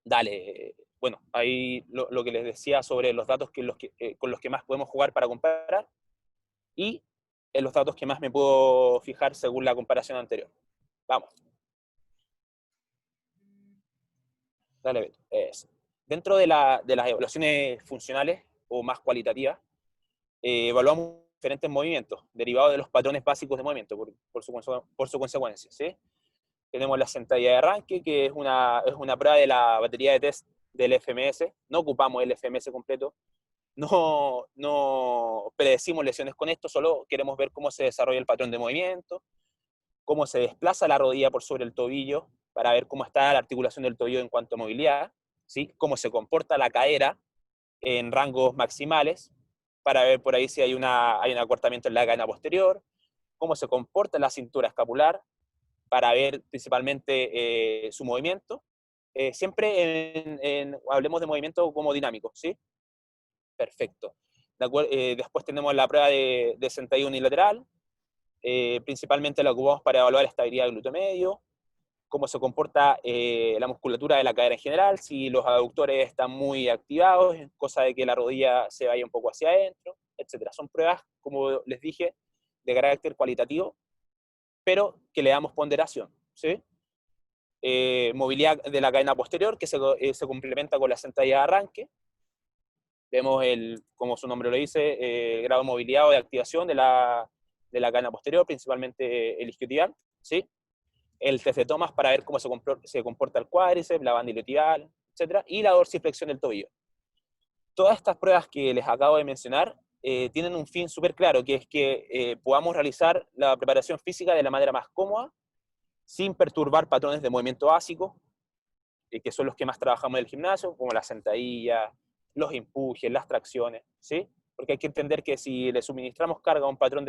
Speaker 8: Dale. Bueno, ahí lo que les decía sobre los datos con los que más podemos jugar para comparar y en los datos que más me puedo fijar según la comparación anterior. Vamos. Dale, Beto. Eso. Dentro de las evaluaciones funcionales o más cualitativas, evaluamos diferentes movimientos derivados de los patrones básicos de movimiento por su consecuencia. ¿Sí? Tenemos la sentadilla de arranque, que es una prueba de la batería de test del FMS. No ocupamos el FMS completo, no predecimos lesiones con esto, solo queremos ver cómo se desarrolla el patrón de movimiento, cómo se desplaza la rodilla por sobre el tobillo, para ver cómo está la articulación del tobillo en cuanto a movilidad, ¿sí? Cómo se comporta la cadera en rangos maximales, para ver por ahí si hay un acortamiento en la cadena posterior, cómo se comporta la cintura escapular, para ver principalmente su movimiento. Siempre hablemos de movimiento como dinámico, ¿sí? Perfecto. Después tenemos la prueba de sentadilla unilateral, principalmente la ocupamos para evaluar la estabilidad del glúteo medio, cómo se comporta la musculatura de la cadera en general, si los aductores están muy activados, cosa de que la rodilla se vaya un poco hacia adentro, etc. Son pruebas, como les dije, de carácter cualitativo, pero que le damos ponderación, ¿sí? Movilidad de la cadena posterior, que se complementa con la sentadilla de arranque. Vemos, como su nombre lo dice, el grado de movilidad o de activación de la cadena posterior, principalmente el isquiotibial, ¿sí? El test de Thomas para ver cómo se comporta el cuádriceps, la banda iliotibial, etc. Y la dorsiflexión del tobillo. Todas estas pruebas que les acabo de mencionar tienen un fin súper claro, que es que podamos realizar la preparación física de la manera más cómoda, sin perturbar patrones de movimiento básico, que son los que más trabajamos en el gimnasio, como la sentadilla, los empujes, las tracciones, ¿sí? Porque hay que entender que si le suministramos carga a un patrón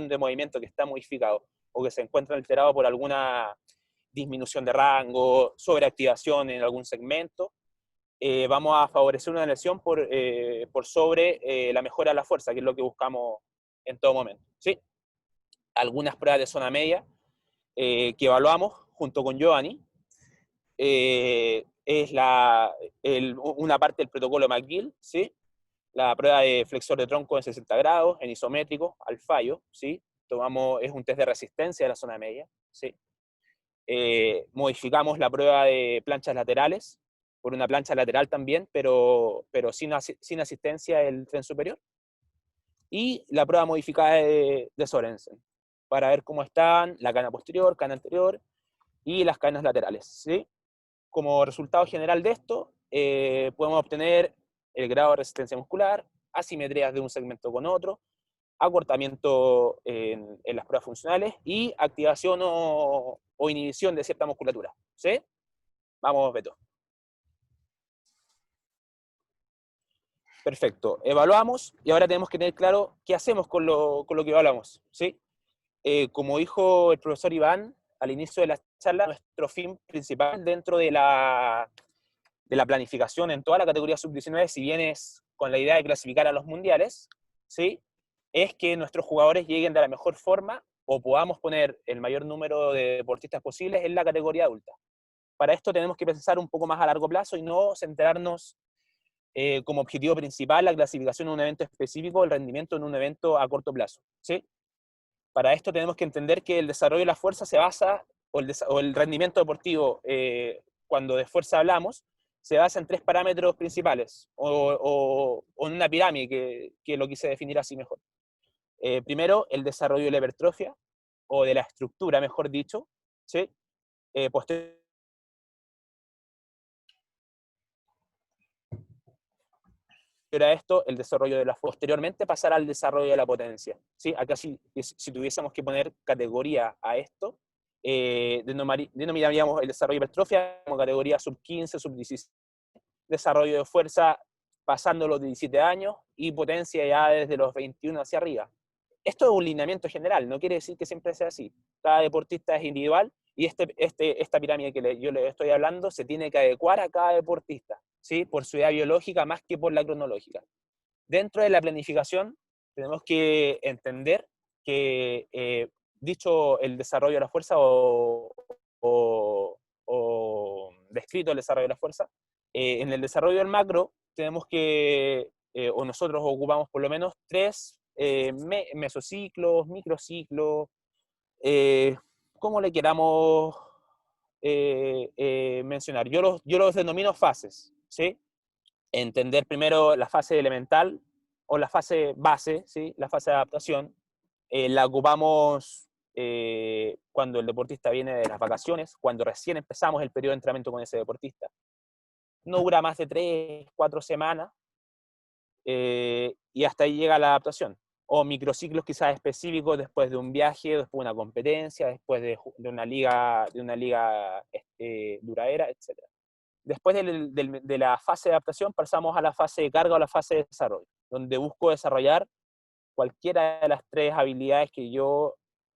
Speaker 8: de movimiento que está modificado o que se encuentra alterado por alguna disminución de rango, sobreactivación en algún segmento, vamos a favorecer una lesión por sobre la mejora de la fuerza, que es lo que buscamos en todo momento, ¿sí? Algunas pruebas de zona media que evaluamos junto con Giovanni, es una parte del protocolo McGill, ¿sí? La prueba de flexor de tronco en 60 grados, en isométrico, al fallo, ¿sí? Es un test de resistencia de la zona media, ¿sí? Modificamos la prueba de planchas laterales por una plancha lateral también, pero sin asistencia del tren superior. Y la prueba modificada de Sorensen, para ver cómo están la cana posterior, cana anterior y las canas laterales, ¿sí? Como resultado general de esto, podemos obtener el grado de resistencia muscular, asimetrías de un segmento con otro, acortamiento en las pruebas funcionales y activación o inhibición de cierta musculatura, ¿sí? Vamos, Beto. Perfecto, evaluamos y ahora tenemos que tener claro qué hacemos con lo que evaluamos, ¿sí? Como dijo el profesor Iván al inicio de la charla, nuestro fin principal dentro de la planificación en toda la categoría sub-19, si bien es con la idea de clasificar a los mundiales, ¿sí? Es que nuestros jugadores lleguen de la mejor forma o podamos poner el mayor número de deportistas posibles en la categoría adulta. Para esto tenemos que pensar un poco más a largo plazo y no centrarnos como objetivo principal la clasificación en un evento específico, el rendimiento en un evento a corto plazo, ¿sí? Para esto tenemos que entender que el desarrollo de la fuerza se basa, o el rendimiento deportivo, cuando de fuerza hablamos, se basa en 3 parámetros principales, o en una pirámide, que lo quise definir así mejor. Primero, el desarrollo de la hipertrofia, o de la estructura, mejor dicho, ¿sí? Posterior a esto, el desarrollo de la posteriormente pasar al desarrollo de la potencia, ¿sí? Acá si tuviésemos que poner categoría a esto, denominaríamos el desarrollo de hipertrofia como categoría sub-15, sub-16, desarrollo de fuerza pasando los 17 años y potencia ya desde los 21 hacia arriba. Esto es un lineamiento general, no quiere decir que siempre sea así. Cada deportista es individual y esta pirámide que yo le estoy hablando se tiene que adecuar a cada deportista, ¿sí? Por su edad biológica más que por la cronológica. Dentro de la planificación tenemos que entender que dicho el desarrollo de la fuerza o descrito el desarrollo de la fuerza, en el desarrollo del macro tenemos que, o nosotros ocupamos por lo menos 3 mesociclos, microciclos, como le queramos mencionar. Yo los denomino fases, ¿sí? Entender primero la fase elemental o la fase base, ¿sí? La fase de adaptación. La ocupamos cuando el deportista viene de las vacaciones, cuando recién empezamos el periodo de entrenamiento con ese deportista. No dura más de 3, 4 semanas y hasta ahí llega la adaptación. O microciclos quizás específicos después de un viaje, después de una competencia, después de una liga duradera, etc. Después de la fase de adaptación pasamos a la fase de carga o la fase de desarrollo, donde busco desarrollar cualquiera de las 3 habilidades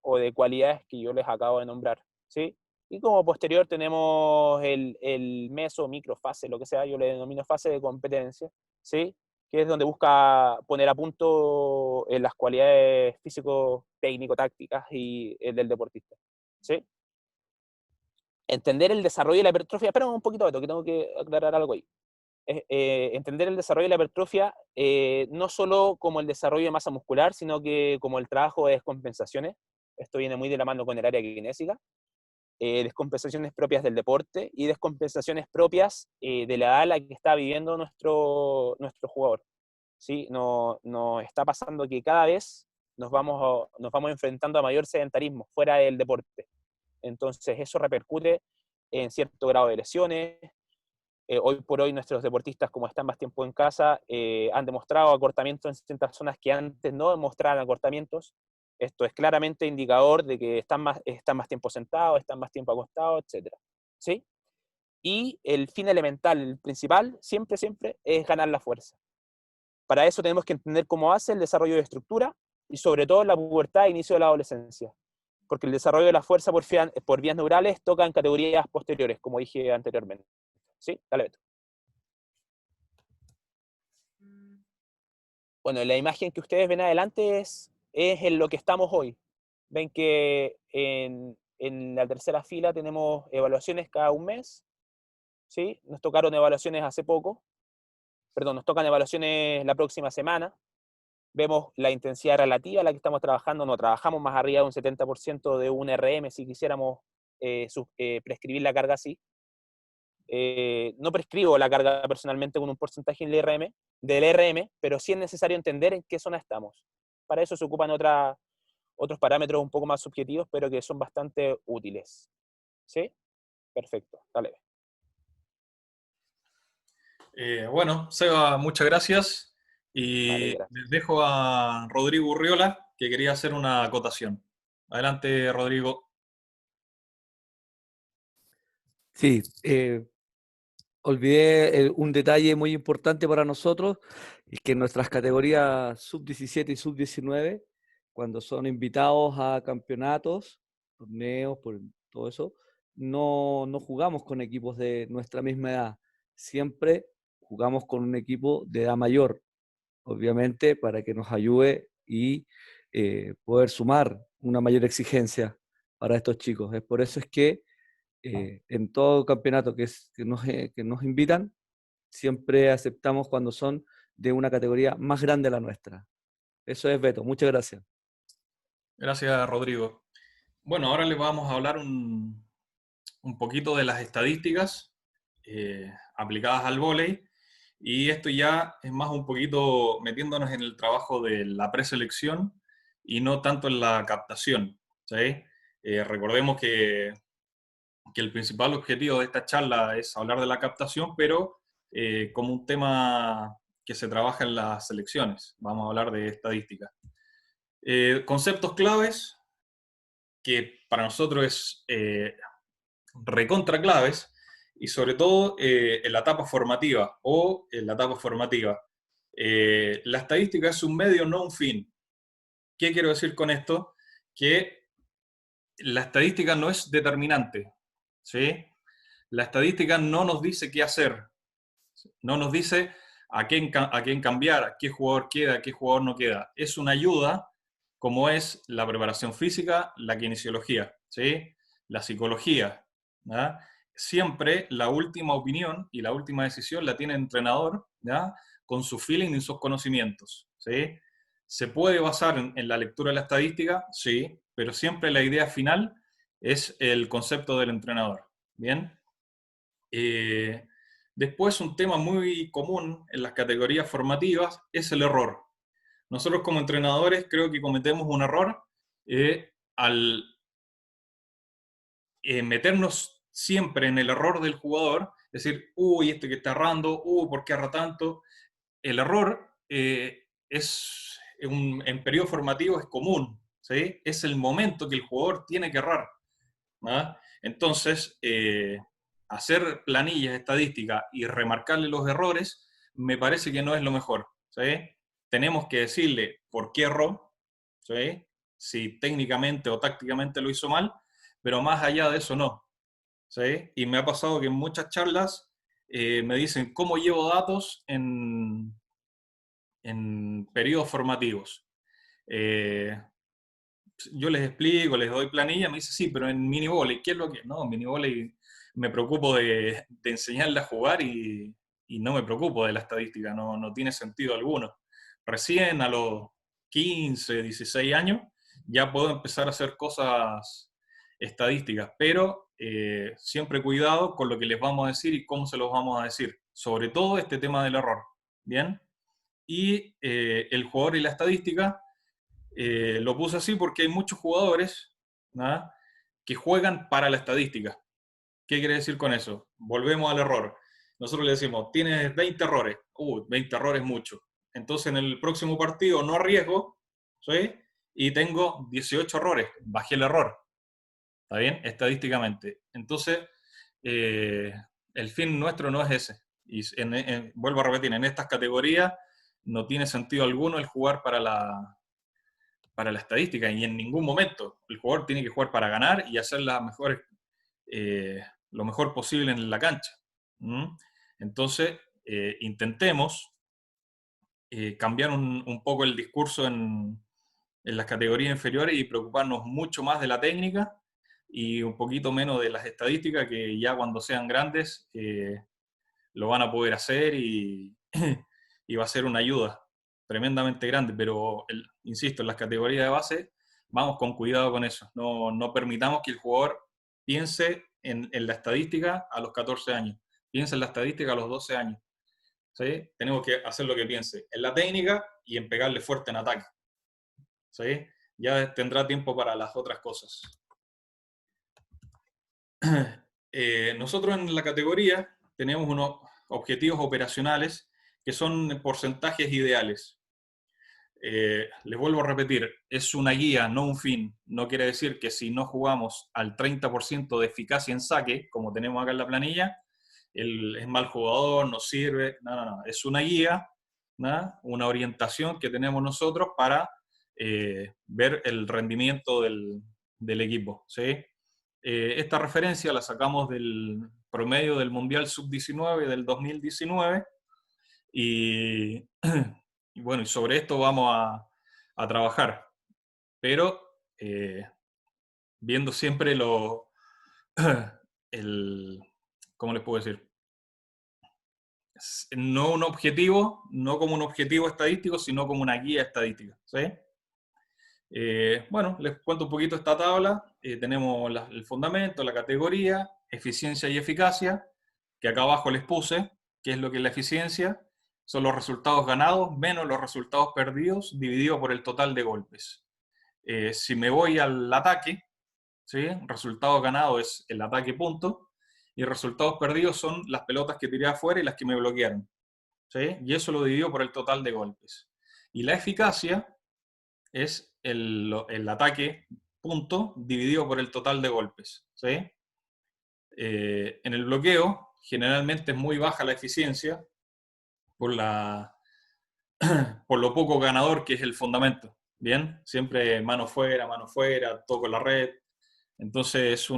Speaker 8: o de cualidades que yo les acabo de nombrar, ¿sí? Y como posterior tenemos el meso, microfase, lo que sea, yo le denomino fase de competencia, ¿sí? Que es donde busca poner a punto las cualidades físico-técnico-tácticas y del deportista, ¿sí? Entender el desarrollo de la hipertrofia, espera un poquito, Beto, que tengo que aclarar algo ahí. Entender el desarrollo de la hipertrofia no solo como el desarrollo de masa muscular, sino que como el trabajo de descompensaciones. Esto viene muy de la mano con el área kinésica. Descompensaciones propias del deporte y descompensaciones propias de la edad a la que está viviendo nuestro jugador, ¿sí? Nos está pasando que cada vez nos vamos enfrentando a mayor sedentarismo fuera del deporte. Entonces eso repercute en cierto grado de lesiones. Hoy por hoy nuestros deportistas, como están más tiempo en casa, han demostrado acortamientos en ciertas zonas que antes no demostraban acortamientos. Esto es claramente indicador de que están más tiempo sentados, están más tiempo acostados, etc. ¿Sí? Y el fin elemental, el principal, siempre es ganar la fuerza. Para eso tenemos que entender cómo hace el desarrollo de estructura y sobre todo la pubertad e inicio de la adolescencia. Porque el desarrollo de la fuerza por vías neurales toca en categorías posteriores, como dije anteriormente. ¿Sí? Dale, Beto. Bueno, la imagen que ustedes ven adelante es en lo que estamos hoy. Ven que en la tercera fila tenemos evaluaciones cada un mes. ¿Sí? Nos tocaron evaluaciones hace poco. Perdón, nos tocan evaluaciones la próxima semana. Vemos la intensidad relativa a la que estamos trabajando. No trabajamos más arriba de un 70% de un RM si quisiéramos prescribir la carga así. No prescribo la carga personalmente con un porcentaje del RM, pero sí es necesario entender en qué zona estamos. Para eso se ocupan otros parámetros un poco más subjetivos, pero que son bastante útiles. ¿Sí? Perfecto. Dale.
Speaker 3: Bueno, Seba, muchas gracias. Y
Speaker 8: Vale, gracias.
Speaker 3: les dejo a Rodrigo Urriola, que quería hacer una acotación. Adelante, Rodrigo.
Speaker 9: Sí, olvidé un detalle muy importante para nosotros, es que en nuestras categorías sub-17 y sub-19, cuando son invitados a campeonatos, torneos, por todo eso, no jugamos con equipos de nuestra misma edad. Siempre jugamos con un equipo de edad mayor, obviamente para que nos ayude y poder sumar una mayor exigencia para estos chicos. Es por eso es que en todo campeonato que nos invitan, siempre aceptamos cuando son de una categoría más grande a la nuestra. Eso es, Beto. Muchas gracias.
Speaker 3: Gracias, Rodrigo. Bueno, ahora les vamos a hablar un poquito de las estadísticas aplicadas al vóley. Y esto ya es más un poquito metiéndonos en el trabajo de la preselección y no tanto en la captación. ¿Sí? Recordemos que el principal objetivo de esta charla es hablar de la captación, pero como un tema que se trabaja en las selecciones. Vamos a hablar de estadística. Conceptos claves, que para nosotros es recontra claves, y sobre todo en la etapa formativa la estadística es un medio, no un fin. ¿Qué quiero decir con esto? Que la estadística no es determinante, ¿sí? La estadística no nos dice qué hacer, no nos dice a quién cambiar, a qué jugador queda, a qué jugador no queda. Es una ayuda, como es la preparación física, la kinesiología, ¿sí? La psicología, ¿ya? Siempre la última opinión y la última decisión la tiene el entrenador, ¿ya? Con su feeling y sus conocimientos, ¿sí? ¿Se puede basar en la lectura de la estadística? Sí, pero siempre la idea final es el concepto del entrenador, ¿bien? Después, un tema muy común en las categorías formativas es el error. Nosotros como entrenadores creo que cometemos un error al meternos siempre en el error del jugador, decir, uy, este que está errando, ¿por qué erra tanto? El error en periodo formativo es común, ¿sí? Es el momento que el jugador tiene que errar, ¿no? Entonces, hacer planillas estadísticas y remarcarle los errores me parece que no es lo mejor, ¿sí? Tenemos que decirle por qué erró, ¿sí? Si técnicamente o tácticamente lo hizo mal, pero más allá de eso no, ¿sí? Y me ha pasado que en muchas charlas me dicen cómo llevo datos en periodos formativos. Yo les explico, les doy planilla, me dice, sí, pero en mini volley, ¿qué es lo que? No, en mini volley me preocupo de enseñarle a jugar y no me preocupo de la estadística, no tiene sentido alguno. Recién a los 15, 16 años ya puedo empezar a hacer cosas estadísticas, pero siempre cuidado con lo que les vamos a decir y cómo se los vamos a decir. Sobre todo este tema del error, ¿bien? Y el jugador y la estadística lo puse así porque hay muchos jugadores, ¿no?, que juegan para la estadística. ¿Qué quiere decir con eso? Volvemos al error. Nosotros le decimos, tienes 20 errores. 20 errores es mucho. Entonces en el próximo partido no arriesgo, ¿sí? Y tengo 18 errores. Bajé el error. ¿Está bien? Estadísticamente. Entonces, el fin nuestro no es ese. Y vuelvo a repetir, en estas categorías no tiene sentido alguno el jugar para la estadística, y en ningún momento. El jugador tiene que jugar para ganar y hacer lo mejor posible en la cancha. Entonces, intentemos cambiar un poco el discurso en las categorías inferiores y preocuparnos mucho más de la técnica y un poquito menos de las estadísticas, que ya cuando sean grandes lo van a poder hacer y, y va a ser una ayuda tremendamente grande, pero insisto, en las categorías de base vamos con cuidado con eso, no permitamos que el jugador piense en la estadística a los 14 años, piense en la estadística a los 12 años. ¿Sí? Tenemos que hacer lo que piense en la técnica y en pegarle fuerte en ataque. ¿Sí? Ya tendrá tiempo para las otras cosas. Nosotros en la categoría tenemos unos objetivos operacionales que son porcentajes ideales. Les vuelvo a repetir, es una guía, no un fin. No quiere decir que si no jugamos al 30% de eficacia en saque, como tenemos acá en la planilla, él es mal jugador, no sirve. No. Es una guía, ¿no? Una orientación que tenemos nosotros para ver el rendimiento del equipo. ¿Sí? Esta referencia la sacamos del promedio del Mundial Sub-19 del 2019 y bueno, y sobre esto vamos a trabajar, pero viendo siempre ¿cómo les puedo decir? No un objetivo, no como un objetivo estadístico, sino como una guía estadística. ¿Sí? Bueno, les cuento un poquito esta tabla. Tenemos el fundamento, la categoría, eficiencia y eficacia, que acá abajo les puse, qué es lo que es la eficiencia. Son los resultados ganados menos los resultados perdidos dividido por el total de golpes. Si me voy al ataque, ¿sí? Resultado ganado es el ataque punto, y resultados perdidos son las pelotas que tiré afuera y las que me bloquearon. ¿Sí? Y eso lo divido por el total de golpes. Y la eficacia es el ataque punto dividido por el total de golpes. ¿Sí? En el bloqueo, generalmente es muy baja la eficiencia por lo poco ganador que es el fundamento. ¿Bien? Siempre mano fuera, toco la red. Entonces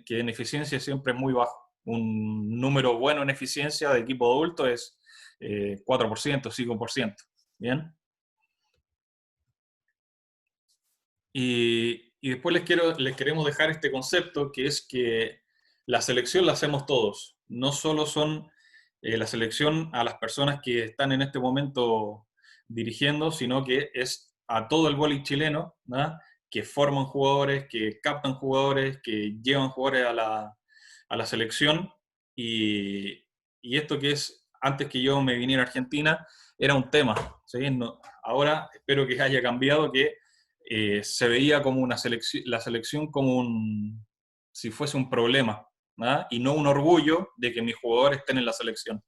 Speaker 3: que en eficiencia siempre es muy bajo. Un número bueno en eficiencia de equipo adulto es 4%, 5%. ¿Bien? Y después les queremos dejar este concepto, que es que la selección la hacemos todos. No solo son la selección a las personas que están en este momento dirigiendo, sino que es a todo el vóley chileno, ¿no? Que forman jugadores, que captan jugadores, que llevan jugadores a la selección. Y esto que es, antes que yo me viniera a Argentina, era un tema. ¿Sí? Ahora espero que haya cambiado, que se veía como la selección como si fuese un problema, ¿no? Y no un orgullo de que mis jugadores estén en la selección.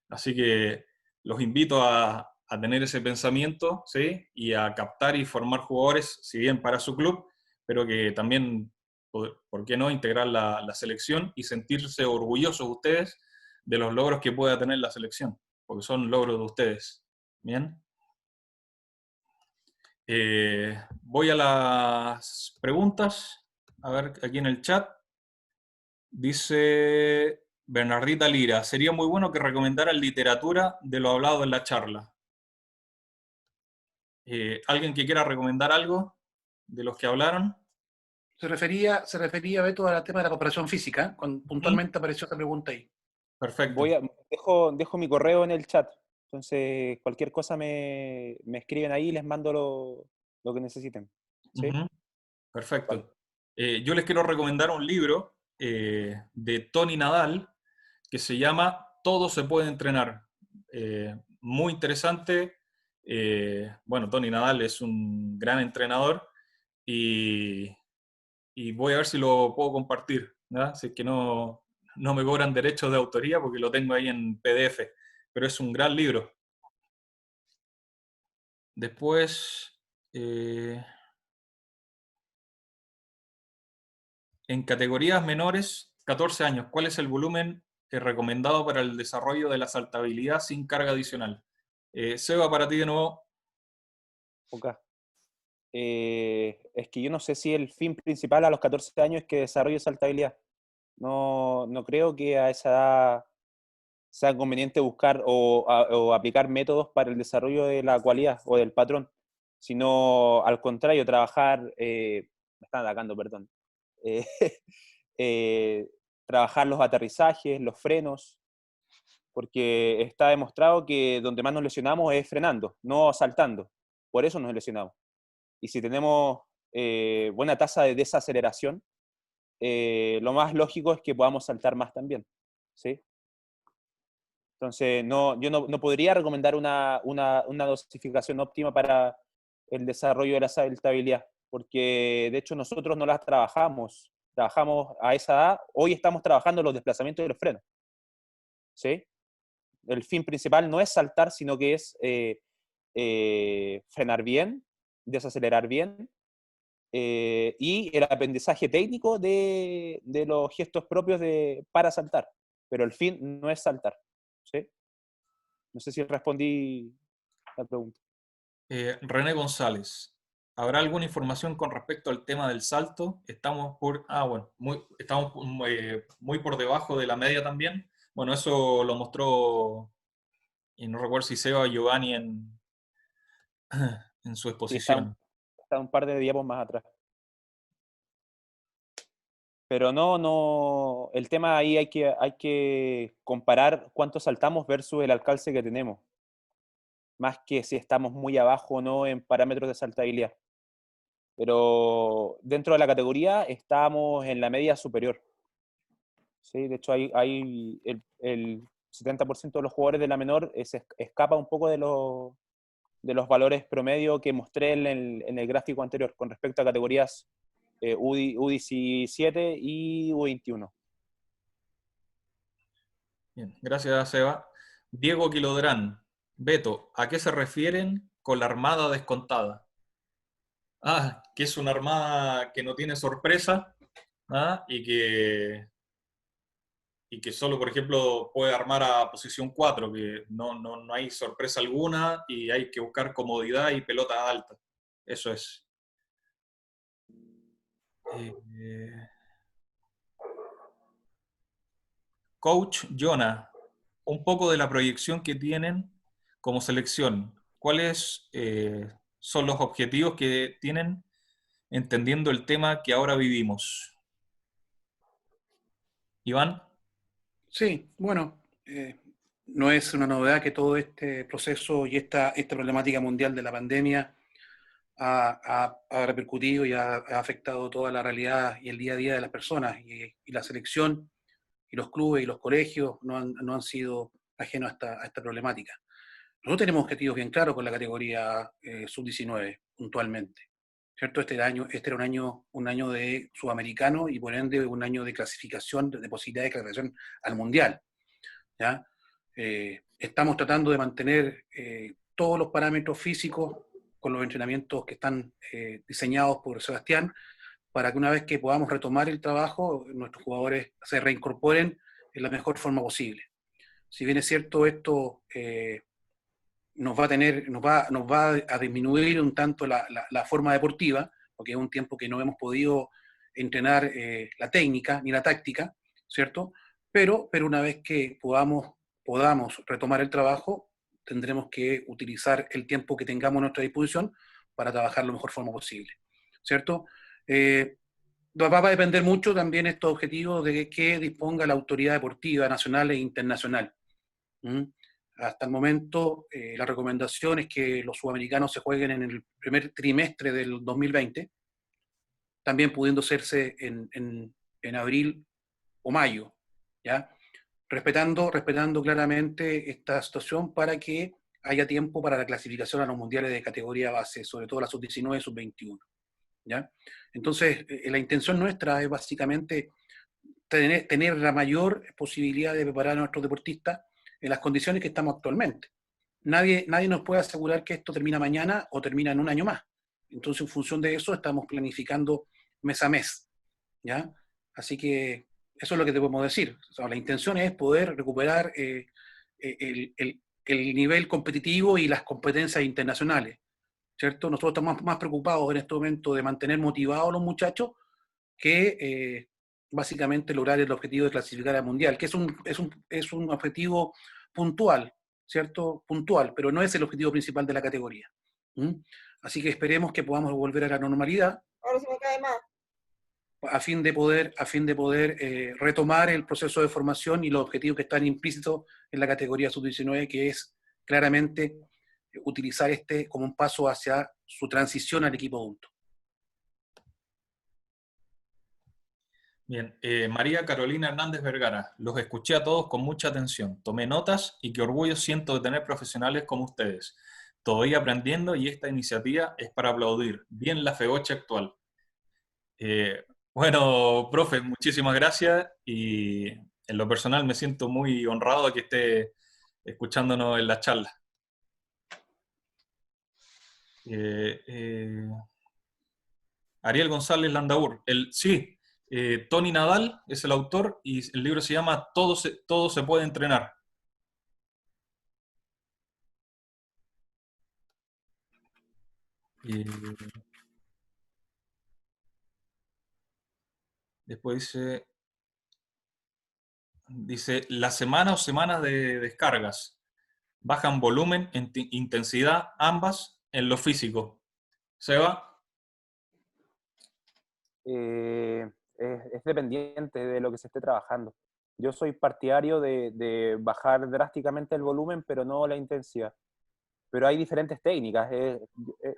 Speaker 3: Así que los invito a tener ese pensamiento, ¿sí? Y a captar y formar jugadores, si bien para su club, pero que también, ¿por qué no?, integrar la selección y sentirse orgullosos ustedes de los logros que pueda tener la selección, porque son logros de ustedes. ¿Bien? Voy a las preguntas. A ver, aquí en el chat. Dice Bernardita Lira, sería muy bueno que recomendaran literatura de lo hablado en la charla. ¿Alguien que quiera recomendar algo de los que hablaron?
Speaker 6: Se refería, Beto, al tema de la preparación física, cuando puntualmente apareció esta pregunta ahí.
Speaker 3: Perfecto.
Speaker 8: Dejo mi correo en el chat, entonces cualquier cosa me escriben ahí y les mando lo que necesiten. ¿Sí?
Speaker 3: Perfecto. Yo les quiero recomendar un libro de Tony Nadal que se llama Todo se puede entrenar. Muy interesante. Bueno, Tony Nadal es un gran entrenador y voy a ver si lo puedo compartir, ¿no? Si es que no me cobran derechos de autoría porque lo tengo ahí en PDF, pero es un gran libro. Después, en categorías menores, 14 años, ¿cuál es el volumen recomendado para el desarrollo de la saltabilidad sin carga adicional? Seba, para ti de nuevo.
Speaker 8: Ok. Es que yo no sé si el fin principal a los 14 años es que desarrolle saltabilidad. No, no creo que a esa edad sea conveniente buscar o aplicar métodos para el desarrollo de la cualidad o del patrón, sino al contrario, trabajar, me están atacando, perdón, eh, trabajar los aterrizajes, los frenos, porque está demostrado que donde más nos lesionamos es frenando, no saltando. Por eso nos lesionamos. Y si tenemos buena tasa de desaceleración, lo más lógico es que podamos saltar más también, ¿sí? Entonces, yo no podría recomendar una dosificación óptima para el desarrollo de la saltabilidad, porque de hecho nosotros no las trabajamos a esa edad, hoy estamos trabajando los desplazamientos de los frenos, ¿sí? El fin principal no es saltar, sino que es frenar bien, desacelerar bien, y el aprendizaje técnico de los gestos propios para saltar, pero el fin no es saltar, ¿sí? No sé si respondí la pregunta.
Speaker 3: René González, ¿habrá alguna información con respecto al tema del salto? Estamos estamos muy por debajo de la media también. Bueno, eso lo mostró, y no recuerdo si Seba o Giovanni en su
Speaker 8: Sí,
Speaker 3: exposición.
Speaker 8: está un par de diapos más atrás. Pero no, el tema ahí hay que comparar cuánto saltamos versus el alcance que tenemos, más que si estamos muy abajo o no en parámetros de saltabilidad. Pero dentro de la categoría estamos en la media superior. ¿Sí? De hecho, hay el 70% de los jugadores de la menor se escapa un poco de los valores promedio que mostré en el gráfico anterior con respecto a categorías U17 y U21.
Speaker 3: Bien, gracias, Seba. Diego Quilodrán, Beto, ¿a qué se refieren con la armada descontada? Que es una armada que no tiene sorpresa, y que solo, por ejemplo, puede armar a posición 4, que no hay sorpresa alguna y hay que buscar comodidad y pelota alta. Eso es. Coach Jonah, un poco de la proyección que tienen como selección. ¿Cuáles son los objetivos que tienen entendiendo el tema que ahora vivimos? Iván.
Speaker 6: Sí, bueno, no es una novedad que todo este proceso y esta problemática mundial de la pandemia ha repercutido y ha afectado toda la realidad y el día a día de las personas. Y la selección y los clubes y los colegios no han sido ajenos a esta problemática. Nosotros tenemos objetivos bien claros con la categoría sub-19, puntualmente. ¿Cierto? Este era un año de sudamericano y por ende un año de clasificación, de posibilidad de clasificación al mundial. ¿Ya? Estamos tratando de mantener todos los parámetros físicos con los entrenamientos que están diseñados por Sebastián, para que una vez que podamos retomar el trabajo, nuestros jugadores se reincorporen en la mejor forma posible. Si bien es cierto, esto nos va a disminuir un tanto la forma deportiva, porque es un tiempo que no hemos podido entrenar la técnica ni la táctica, ¿cierto? Pero una vez que podamos retomar el trabajo, tendremos que utilizar el tiempo que tengamos a nuestra disposición para trabajar la mejor forma posible, ¿cierto? Va a depender mucho también estos objetivos de que disponga la autoridad deportiva nacional e internacional. Hasta el momento, la recomendación es que los sudamericanos se jueguen en el primer trimestre del 2020, también pudiendo hacerse en abril o mayo, ¿ya? Respetando claramente esta situación para que haya tiempo para la clasificación a los mundiales de categoría base, sobre todo la sub-19 y sub-21, ¿ya? Entonces, la intención nuestra es básicamente tener la mayor posibilidad de preparar a nuestros deportistas en las condiciones que estamos actualmente. Nadie nos puede asegurar que esto termina mañana o termina en un año más. Entonces, en función de eso, estamos planificando mes a mes, ¿ya? Así que eso es lo que te podemos decir. O sea, la intención es poder recuperar el nivel competitivo y las competencias internacionales, ¿cierto? Nosotros estamos más preocupados en este momento de mantener motivados a los muchachos que básicamente lograr el objetivo de clasificar al Mundial, que es un objetivo puntual, ¿cierto? Puntual, pero no es el objetivo principal de la categoría. ¿Mm? Así que esperemos que podamos volver a la normalidad.
Speaker 10: Ahora se me cae más.
Speaker 6: A fin de poder retomar el proceso de formación y los objetivos que están implícitos en la categoría sub-19, que es claramente utilizar este como un paso hacia su transición al equipo adulto.
Speaker 3: Bien, María Carolina Hernández Vergara, los escuché a todos con mucha atención, tomé notas y qué orgullo siento de tener profesionales como ustedes. Todavía aprendiendo y esta iniciativa es para aplaudir. Bien la FEOCHA actual. Bueno, profe, muchísimas gracias y en lo personal me siento muy honrado de que esté escuchándonos en la charla. Ariel González Landaur, sí, Tony Nadal es el autor y el libro se llama Todo se puede entrenar. Después dice, la semana o semanas de descargas bajan volumen, intensidad, ambas en lo físico. ¿Seba?
Speaker 8: Es dependiente de lo que se esté trabajando. Yo soy partidario de bajar drásticamente el volumen, pero no la intensidad. Pero hay diferentes técnicas,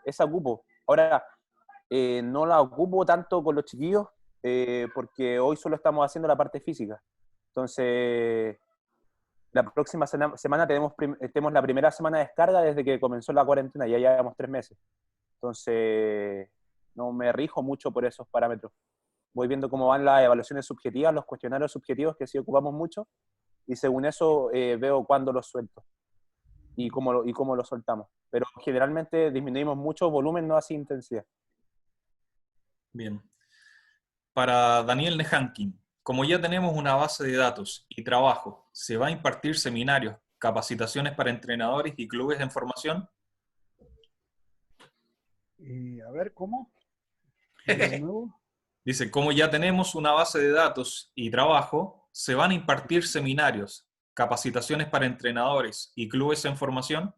Speaker 8: esa ocupo. Ahora, no la ocupo tanto con los chiquillos, porque hoy solo estamos haciendo la parte física. Entonces, la próxima semana tenemos la primera semana de descarga desde que comenzó la cuarentena, ya llevamos 3 meses. Entonces, no me rijo mucho por esos parámetros. Voy viendo cómo van las evaluaciones subjetivas, los cuestionarios subjetivos, que sí ocupamos mucho, y según eso veo cuándo los suelto y cómo los soltamos. Pero generalmente disminuimos mucho volumen, no así intensidad.
Speaker 3: Bien. Para Daniel Nehankin, como ya tenemos una base de datos y trabajo, ¿se va a impartir seminarios, capacitaciones para entrenadores y clubes en formación?
Speaker 1: A ver, ¿cómo? ¿De nuevo?
Speaker 3: Dice, como ya tenemos una base de datos y trabajo, ¿se van a impartir seminarios, capacitaciones para entrenadores y clubes en formación?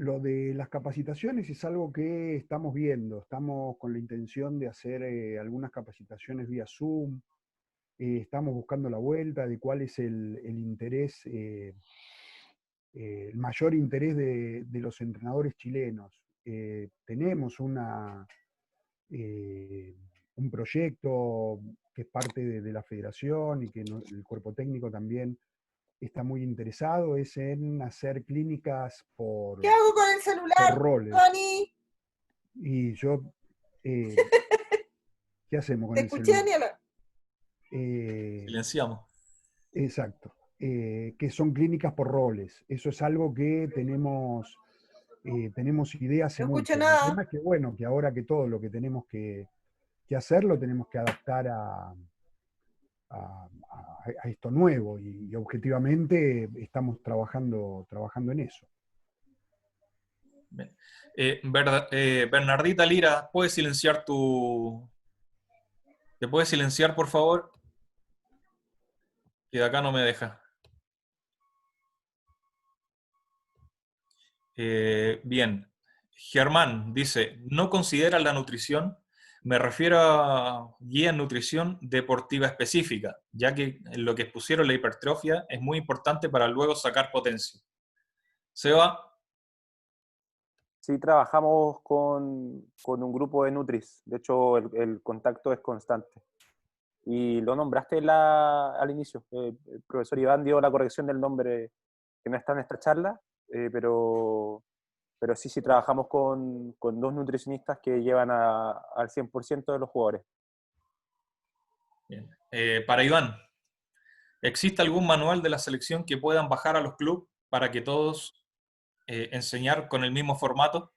Speaker 1: Lo de las capacitaciones es algo que estamos viendo. Estamos con la intención de hacer algunas capacitaciones vía Zoom. Estamos buscando la vuelta de cuál es el interés, el mayor interés de los entrenadores chilenos. Tenemos un proyecto que es parte de la federación y que el cuerpo técnico también está muy interesado, es en hacer clínicas por,
Speaker 10: ¿qué hago con el celular,
Speaker 1: por roles.
Speaker 10: Tony?
Speaker 1: Y yo, ¿qué hacemos con
Speaker 10: ¿Te
Speaker 1: el
Speaker 10: escuché,
Speaker 1: celular?
Speaker 10: Daniela?
Speaker 3: Silenciamos.
Speaker 1: Exacto. Que son clínicas por roles. Eso es algo que tenemos ideas hace
Speaker 10: No
Speaker 1: mucho.
Speaker 10: escucho nada.
Speaker 1: El tema es que, bueno, que ahora que todo lo que tenemos que hacer lo tenemos que adaptar a esto nuevo y objetivamente estamos trabajando en eso.
Speaker 3: Bien. Bernardita Lira, ¿puedes silenciar ¿Te puedes silenciar, por favor? Que de acá no me deja. Bien. Germán dice, ¿no considera la nutrición? Me refiero a guía en nutrición deportiva específica, ya que en lo que expusieron la hipertrofia es muy importante para luego sacar potencia. Seba.
Speaker 8: Sí, trabajamos con un grupo de Nutris. De hecho, el contacto es constante. Y lo nombraste al inicio. El profesor Iván dio la corrección del nombre que no está en esta charla, pero sí trabajamos con 2 nutricionistas que llevan al 100% de los jugadores.
Speaker 3: Bien. Para Iván, ¿existe algún manual de la selección que puedan bajar a los clubes para que todos enseñar con el mismo formato?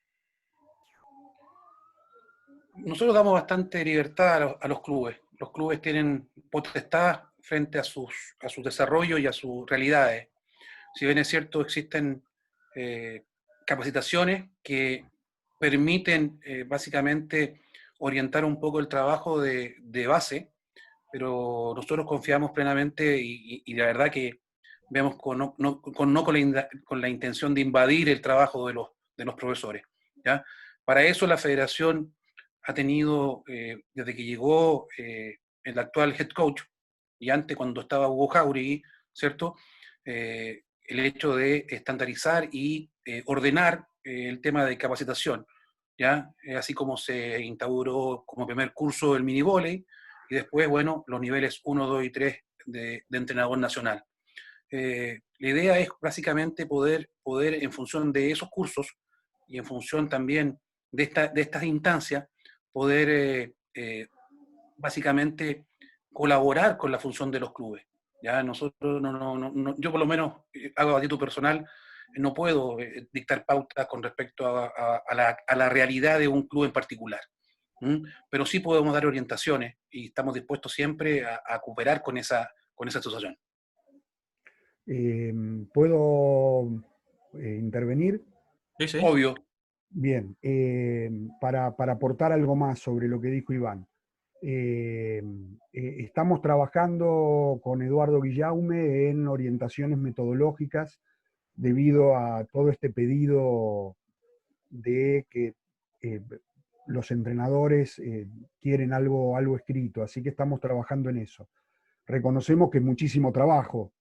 Speaker 6: Nosotros damos bastante libertad a los clubes. Los clubes tienen potestad frente a sus desarrollos y a sus realidades. Si bien es cierto, existen capacitaciones que permiten básicamente orientar un poco el trabajo de base, pero nosotros confiamos plenamente y la verdad que vemos con la intención de invadir el trabajo de los profesores, ¿ya? Para eso la federación ha tenido, desde que llegó el actual head coach, y antes cuando estaba Hugo Jáuregui, ¿cierto? El hecho de estandarizar y ordenar el tema de capacitación, ¿ya? Así como se instauró como primer curso el mini volley, y después, bueno, los niveles 1, 2 y 3 de entrenador nacional. La idea es básicamente poder en función de esos cursos y en función también de estas instancias, poder básicamente colaborar con la función de los clubes. Ya nosotros, yo por lo menos hago a título personal, no puedo dictar pautas con respecto a la realidad de un club en particular. Pero sí podemos dar orientaciones y estamos dispuestos siempre a cooperar con esa asociación.
Speaker 1: ¿Puedo intervenir?
Speaker 3: Sí, sí.
Speaker 6: Obvio.
Speaker 1: Bien, para aportar algo más sobre lo que dijo Iván. Estamos trabajando con Eduardo Guillaume en orientaciones metodológicas debido a todo este pedido de que los entrenadores quieren algo escrito, así que estamos trabajando en eso. Reconocemos que es muchísimo trabajo,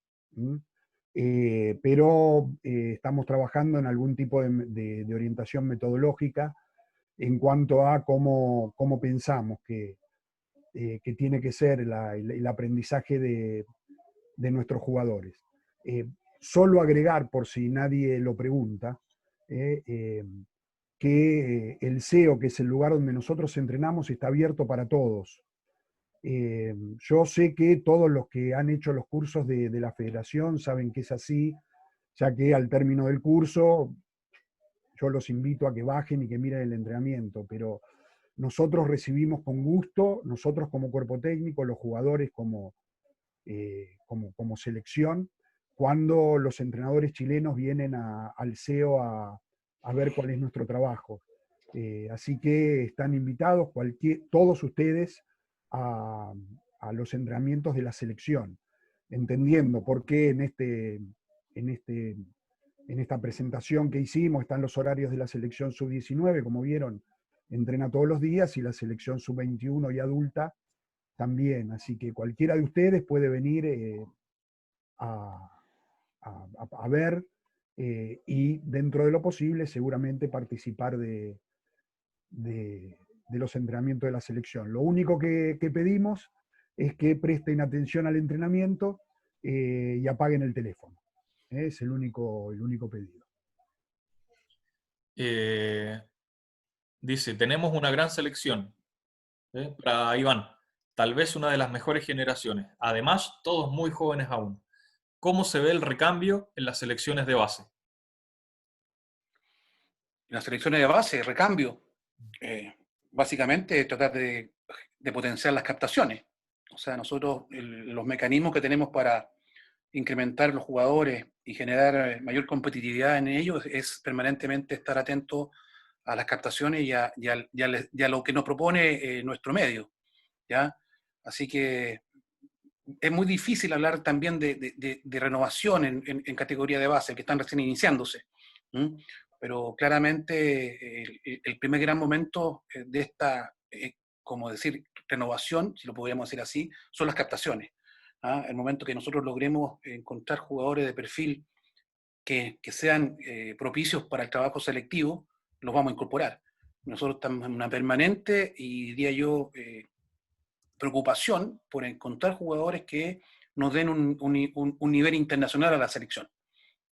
Speaker 1: pero estamos trabajando en algún tipo de orientación metodológica en cuanto a cómo pensamos que tiene que ser el aprendizaje de nuestros jugadores. Solo agregar, por si nadie lo pregunta, que el SEO, que es el lugar donde nosotros entrenamos, está abierto para todos. Yo sé que todos los que han hecho los cursos de la federación saben que es así, ya que al término del curso yo los invito a que bajen y que miren el entrenamiento, pero nosotros recibimos con gusto, nosotros como cuerpo técnico, los jugadores como selección, cuando los entrenadores chilenos vienen al SEO a ver cuál es nuestro trabajo. Así que están invitados todos ustedes a los entrenamientos de la selección, entendiendo por qué en esta presentación que hicimos están los horarios de la selección sub-19, como vieron, entrena todos los días, y la selección sub-21 y adulta también. Así que cualquiera de ustedes puede venir a ver y, dentro de lo posible, seguramente participar de los entrenamientos de la selección. Lo único que pedimos es que presten atención al entrenamiento y apaguen el teléfono. Es el único pedido.
Speaker 3: Dice, tenemos una gran selección. Para Iván, tal vez una de las mejores generaciones. Además, todos muy jóvenes aún. ¿Cómo se ve el recambio en las selecciones de base?
Speaker 6: En las selecciones de base, recambio, básicamente tratar de potenciar las captaciones. O sea, nosotros los mecanismos que tenemos para incrementar los jugadores y generar mayor competitividad en ellos es permanentemente estar atento a las captaciones y a lo que nos propone nuestro medio, ¿ya? Así que es muy difícil hablar también de renovación en categoría de base, que están recién iniciándose. Pero claramente el primer gran momento de esta, como decir, renovación, si lo podríamos decir así, son las captaciones. El momento que nosotros logremos encontrar jugadores de perfil que sean propicios para el trabajo selectivo, los vamos a incorporar. Nosotros estamos en una permanente y, diría yo, preocupación por encontrar jugadores que nos den un nivel internacional a la selección.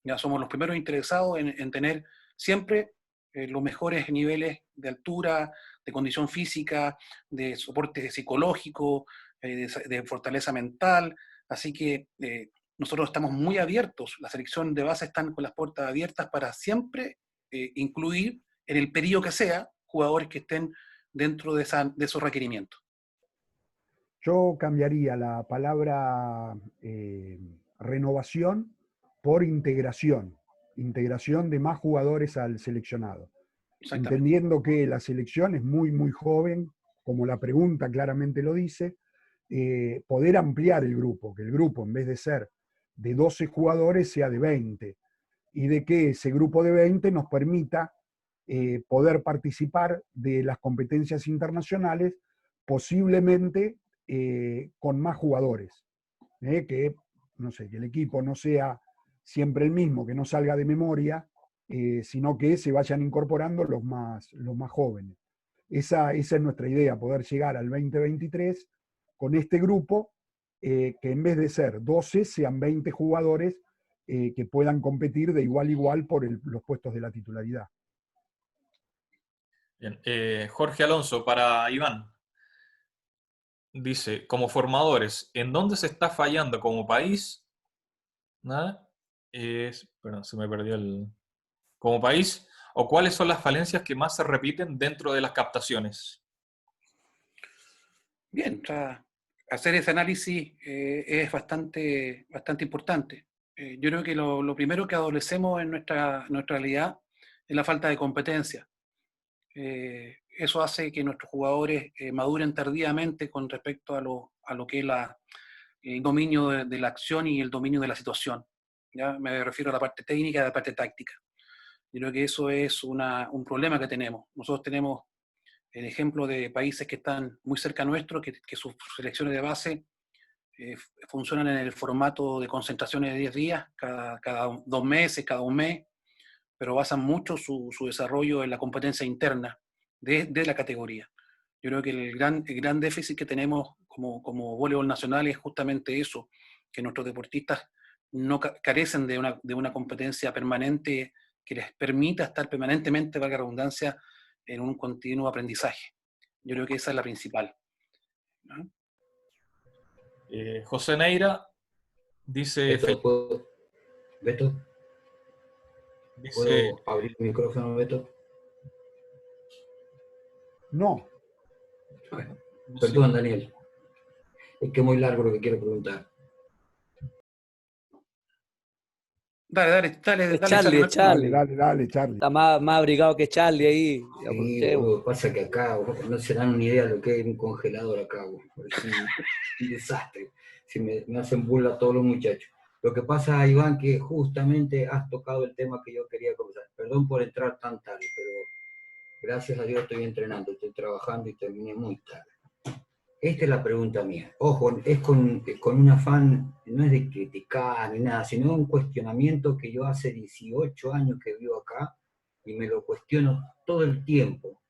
Speaker 6: Ya somos los primeros interesados en tener siempre los mejores niveles de altura, de condición física, de soporte psicológico, de fortaleza mental. Así que nosotros estamos muy abiertos, la selección de base están con las puertas abiertas para siempre incluir, en el periodo que sea, jugadores que estén dentro de esos requerimientos.
Speaker 1: Yo cambiaría la palabra renovación por integración de más jugadores al seleccionado. Entendiendo que la selección es muy, muy joven, como la pregunta claramente lo dice, poder ampliar el grupo, que el grupo en vez de ser de 12 jugadores sea de 20, y de que ese grupo de 20 nos permita poder participar de las competencias internacionales, posiblemente con más jugadores, que, no sé, que el equipo no sea siempre el mismo, que no salga de memoria, sino que se vayan incorporando los más jóvenes. Esa es nuestra idea, poder llegar al 2023 con este grupo, que en vez de ser 12, sean 20 jugadores que puedan competir de igual a igual por los puestos de la titularidad.
Speaker 3: Bien. Jorge Alonso, para Iván. Dice, como formadores, ¿en dónde se está fallando como país? ¿Nada? Perdón, se me perdió el... Como país, ¿o cuáles son las falencias que más se repiten dentro de las captaciones?
Speaker 6: Bien, hacer ese análisis es bastante importante. Yo creo que lo primero que adolecemos en nuestra realidad es la falta de competencia. Eso hace que nuestros jugadores maduren tardíamente con respecto a lo que es el dominio de la acción y el dominio de la situación. ¿Ya? Me refiero a la parte técnica y a la parte táctica. Yo creo que eso es un problema que tenemos. Nosotros tenemos el ejemplo de países que están muy cerca nuestro, que sus selecciones de base funcionan en el formato de concentraciones de 10 días, cada 2 meses, cada 1 mes, pero basan mucho su desarrollo en la competencia interna de la categoría. Yo creo que el gran déficit que tenemos como voleibol nacional es justamente eso, que nuestros deportistas no carecen de una competencia permanente que les permita estar permanentemente, valga la redundancia, en un continuo aprendizaje. Yo creo que esa es la principal. ¿No?
Speaker 3: José Neira dice...
Speaker 11: Beto,
Speaker 3: dice,
Speaker 11: ¿puedo abrir el micrófono, Beto?
Speaker 1: No.
Speaker 11: Perdón, Daniel. Es que es muy largo lo que quiero preguntar.
Speaker 6: Dale,
Speaker 9: Charlie.
Speaker 1: Dale, Charlie.
Speaker 9: Está más abrigado que Charlie ahí.
Speaker 11: Sí, boludo, pasa que acá no se dan una idea de lo que es un congelador acá. Es un desastre. Si me hacen burla todos los muchachos. Lo que pasa, Iván, que justamente has tocado el tema que yo quería conversar. Perdón por entrar tan tarde, pero gracias a Dios estoy entrenando, estoy trabajando y terminé muy tarde. Esta es la pregunta mía. Ojo, es con un afán, no es de criticar ni nada, sino un cuestionamiento que yo hace 18 años que vivo acá y me lo cuestiono todo el tiempo.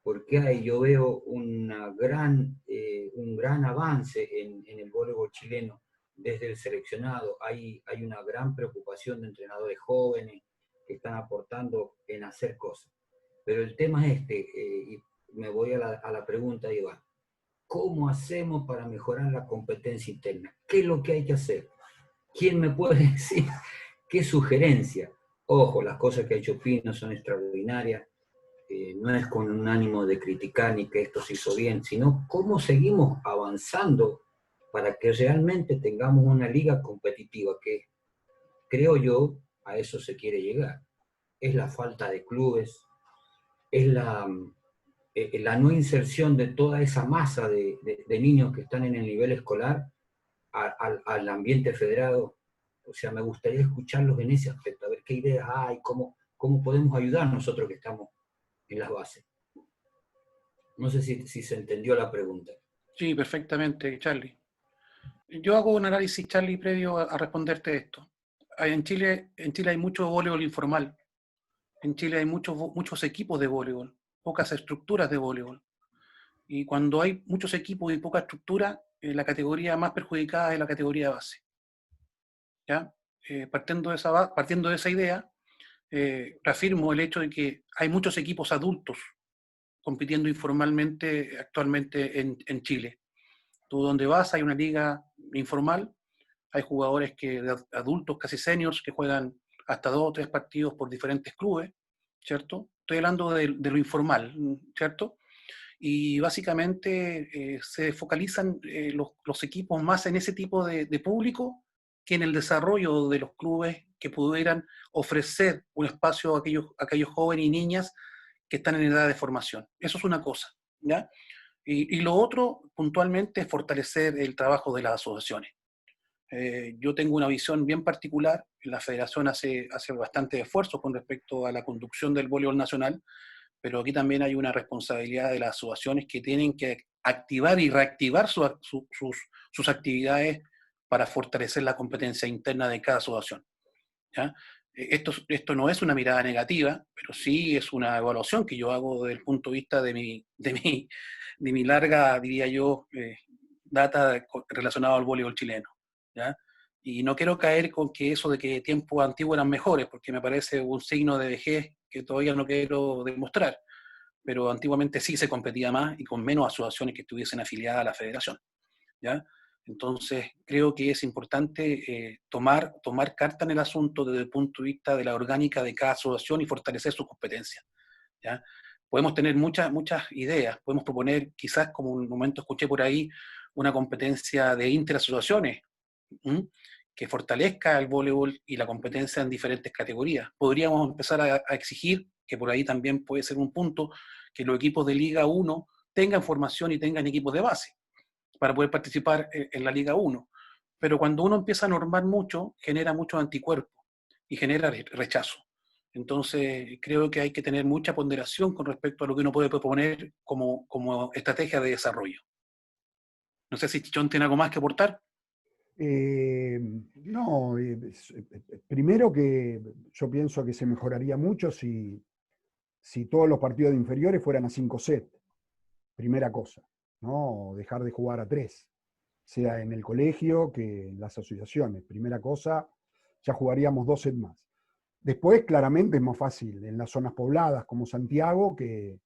Speaker 11: Porque yo veo un gran avance en el voleibol chileno desde el seleccionado. Hay una gran preocupación de entrenadores jóvenes que están aportando en hacer cosas. Pero el tema es y me voy a la pregunta de Iván. ¿Cómo hacemos para mejorar la competencia interna? ¿Qué es lo que hay que hacer? ¿Quién me puede decir qué sugerencia? Ojo, las cosas que ha hecho Pino son extraordinarias. No es con un ánimo de criticar ni que esto se hizo bien, sino cómo seguimos avanzando para que realmente tengamos una liga competitiva, que creo yo a eso se quiere llegar. Es la falta de clubes, es la no inserción de toda esa masa de niños que están en el nivel escolar al ambiente federado. O sea, me gustaría escucharlos en ese aspecto, a ver qué ideas hay, cómo podemos ayudar nosotros que estamos en las bases. No sé si se entendió la pregunta.
Speaker 6: Sí, perfectamente, Charlie. Yo hago un análisis, Charlie, previo a responderte esto. En Chile hay mucho voleibol informal. En Chile hay muchos equipos de voleibol, pocas estructuras de voleibol. Y cuando hay muchos equipos y poca estructura, la categoría más perjudicada es la categoría de base. ¿Ya? Partiendo de esa idea, reafirmo el hecho de que hay muchos equipos adultos compitiendo informalmente actualmente en Chile. Tú donde vas hay una liga informal, hay jugadores adultos, casi seniors, que juegan hasta 2 o 3 partidos por diferentes clubes, ¿cierto? Estoy hablando de lo informal, ¿cierto? y básicamente se focalizan los equipos más en ese tipo de público que en el desarrollo de los clubes que pudieran ofrecer un espacio a aquellos jóvenes y niñas que están en edad de formación. Eso es una cosa, ¿ya? Y lo otro, puntualmente, es fortalecer el trabajo de las asociaciones. Yo tengo una visión bien particular. La federación hace bastante esfuerzo con respecto a la conducción del voleibol nacional, pero aquí también hay una responsabilidad de las asociaciones que tienen que activar y reactivar sus actividades para fortalecer la competencia interna de cada asociación, ¿ya? Esto no es una mirada negativa, pero sí es una evaluación que yo hago desde el punto de vista de mi larga, diría yo, data relacionada al voleibol chileno, ¿ya? Y no quiero caer con que eso de que tiempos antiguos eran mejores, porque me parece un signo de vejez que todavía no quiero demostrar, pero antiguamente sí se competía más y con menos asociaciones que estuviesen afiliadas a la federación, ¿ya? Entonces, creo que es importante tomar carta en el asunto desde el punto de vista de la orgánica de cada asociación y fortalecer sus competencias, ¿ya? Podemos tener muchas ideas, podemos proponer, quizás, como un momento escuché por ahí, una competencia de interasociaciones, que fortalezca el voleibol y la competencia en diferentes categorías. Podríamos empezar a exigir, que por ahí también puede ser un punto, que los equipos de Liga 1 tengan formación y tengan equipos de base para poder participar en la Liga 1. Pero cuando uno empieza a normar mucho, genera muchos anticuerpos y genera rechazo. Entonces, creo que hay que tener mucha ponderación con respecto a lo que uno puede proponer como estrategia de desarrollo. No sé si Chichón tiene algo más que aportar.
Speaker 1: No, primero que yo pienso que se mejoraría mucho si todos los partidos de inferiores fueran a 5 sets. Primera cosa, ¿no? Dejar de jugar a 3, sea en el colegio que en las asociaciones. Primera cosa, ya jugaríamos 2 sets más. Después, claramente, es más fácil en las zonas pobladas como Santiago que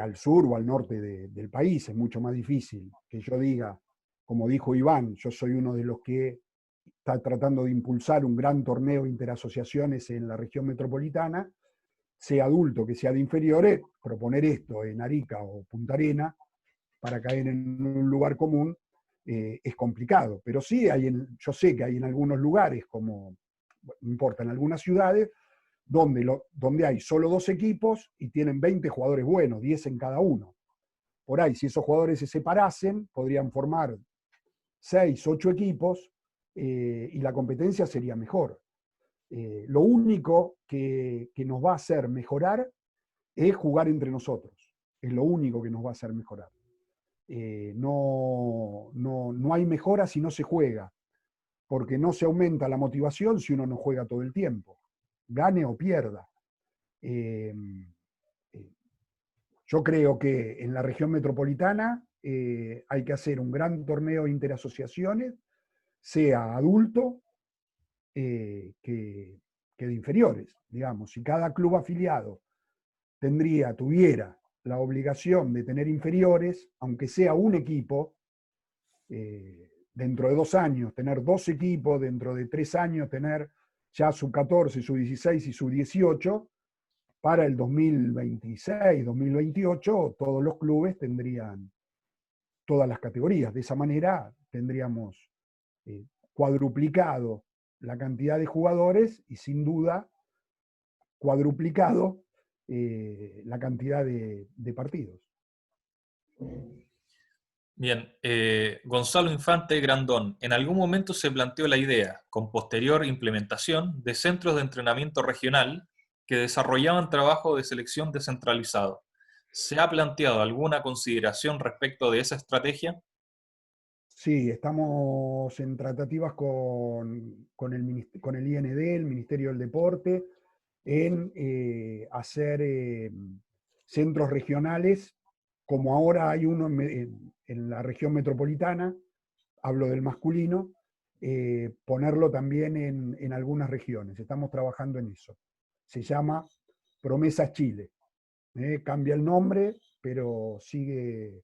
Speaker 1: al sur o al norte del país. Es mucho más difícil que yo diga, como dijo Iván, yo soy uno de los que está tratando de impulsar un gran torneo de interasociaciones en la región metropolitana, sea adulto, que sea de inferiores, proponer esto en Arica o Punta Arenas para caer en un lugar común es complicado. Pero sí, yo sé que hay en algunos lugares, como no importa, en algunas ciudades, donde hay solo 2 equipos y tienen 20 jugadores buenos, 10 en cada uno. Por ahí, si esos jugadores se separasen, podrían formar 6, 8 equipos y la competencia sería mejor. Lo único que nos va a hacer mejorar es jugar entre nosotros. Es lo único que nos va a hacer mejorar. No hay mejora si no se juega, porque no se aumenta la motivación si uno no juega todo el tiempo, gane o pierda. Yo creo que en la región metropolitana hay que hacer un gran torneo de interasociaciones, sea adulto que de inferiores, digamos. Si cada club afiliado tuviera la obligación de tener inferiores, aunque sea un equipo, dentro de 2 años tener 2 equipos, dentro de 3 años tener ya sub-14, sub-16 y sub-18, para el 2026, 2028, todos los clubes tendrían todas las categorías. De esa manera tendríamos cuadruplicado la cantidad de jugadores y sin duda cuadruplicado la cantidad de partidos.
Speaker 3: Bien, Gonzalo Infante Grandón, en algún momento se planteó la idea, con posterior implementación, de centros de entrenamiento regional que desarrollaban trabajo de selección descentralizado. ¿Se ha planteado alguna consideración respecto de esa estrategia?
Speaker 1: Sí, estamos en tratativas con el IND, el Ministerio del Deporte, en hacer centros regionales, como ahora hay uno en la región metropolitana, hablo del masculino, ponerlo también en algunas regiones. Estamos trabajando en eso. Se llama Promesas Chile. Cambia el nombre, pero sigue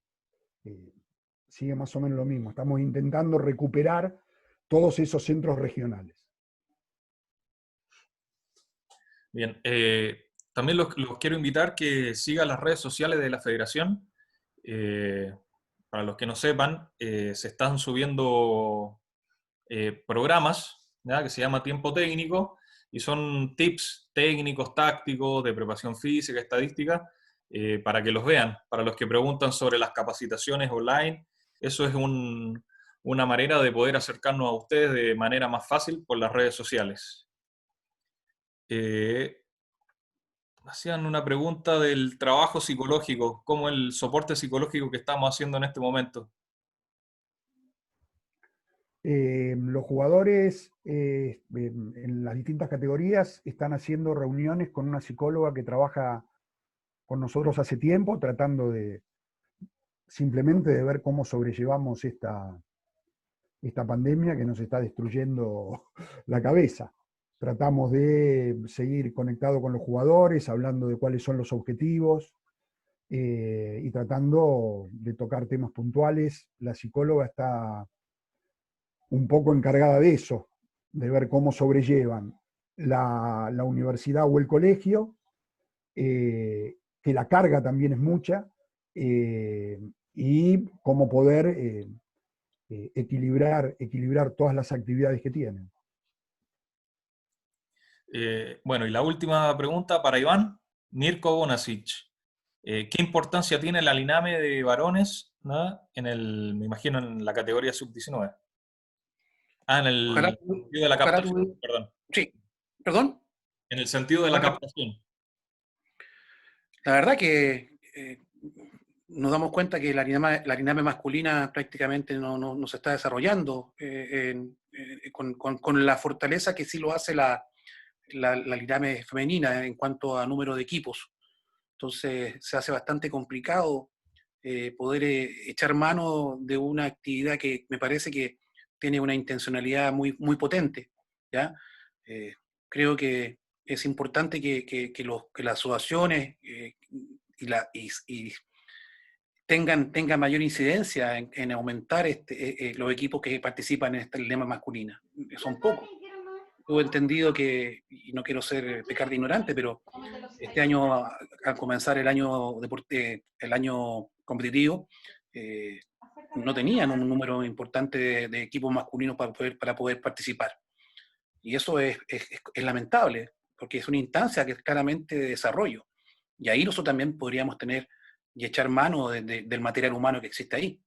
Speaker 1: más o menos lo mismo. Estamos intentando recuperar todos esos centros regionales.
Speaker 3: Bien, también los quiero invitar que sigan las redes sociales de la Federación. Para los que no sepan, se están subiendo programas, ¿ya?, que se llama Tiempo Técnico, y son tips técnicos, tácticos, de preparación física, estadística, para que los vean. Para los que preguntan sobre las capacitaciones online, eso es una manera de poder acercarnos a ustedes de manera más fácil por las redes sociales. Hacían una pregunta del trabajo psicológico, ¿cómo el soporte psicológico que estamos haciendo en este momento?
Speaker 1: Los jugadores en las distintas categorías están haciendo reuniones con una psicóloga que trabaja con nosotros hace tiempo, tratando simplemente de ver cómo sobrellevamos esta pandemia que nos está destruyendo la cabeza. Tratamos de seguir conectados con los jugadores, hablando de cuáles son los objetivos y tratando de tocar temas puntuales. La psicóloga está un poco encargada de eso, de ver cómo sobrellevan la universidad o el colegio, que la carga también es mucha, y cómo poder equilibrar todas las actividades que tienen.
Speaker 3: Bueno, y la última pregunta para Iván, Mirko Bonasic. ¿Qué importancia tiene el Aliname de varones, ¿no?, me imagino en la categoría sub-19? En el sentido de la captación, perdón.
Speaker 6: Sí, perdón.
Speaker 3: En el sentido de la captación.
Speaker 6: La verdad que nos damos cuenta que la Aliname masculina prácticamente no se está desarrollando con la fortaleza que sí lo hace la Aliname femenina en cuanto a número de equipos. Entonces se hace bastante complicado poder echar mano de una actividad que me parece que tiene una intencionalidad muy, muy potente, ¿ya? Creo que es importante que las asociaciones tengan mayor incidencia en aumentar los equipos que participan en esta Aliname masculina. Son pocos. He entendido que, y no quiero pecar de ignorante, pero este año, al comenzar el año competitivo, no tenían un número importante de equipos masculinos para poder participar. Y eso es lamentable, porque es una instancia que es claramente de desarrollo. Y ahí nosotros también podríamos tener y echar mano del material humano que existe ahí.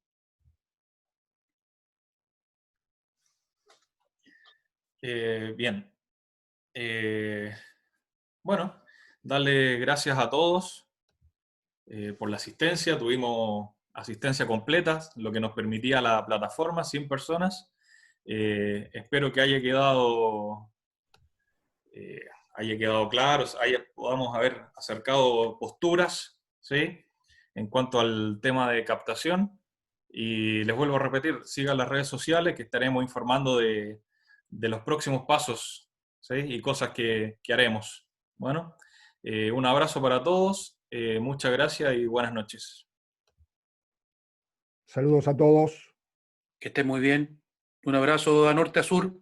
Speaker 3: Bien. Bueno, darle gracias a todos por la asistencia. Tuvimos asistencia completa, lo que nos permitía la plataforma, 100 personas. Espero que haya quedado claro, podamos haber acercado posturas, ¿sí?, en cuanto al tema de captación. Y les vuelvo a repetir, sigan las redes sociales, que estaremos informando de los próximos pasos, ¿sí?, y cosas que haremos. Bueno, un abrazo para todos, muchas gracias y buenas noches.
Speaker 1: Saludos a todos.
Speaker 6: Que estén muy bien. Un abrazo a norte a sur.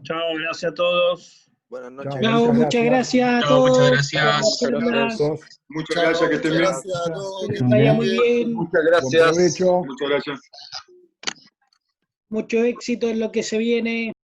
Speaker 12: Chao, gracias a todos.
Speaker 13: Buenas noches.
Speaker 14: Chao, muchas gracias a todos.
Speaker 3: Muchas gracias.
Speaker 12: Muchas gracias, que estén bien.
Speaker 14: Gracias a todos. Que les vaya muy bien.
Speaker 12: Muchas gracias.
Speaker 1: Buen provecho.
Speaker 12: Muchas gracias.
Speaker 14: Mucho éxito en lo que se viene.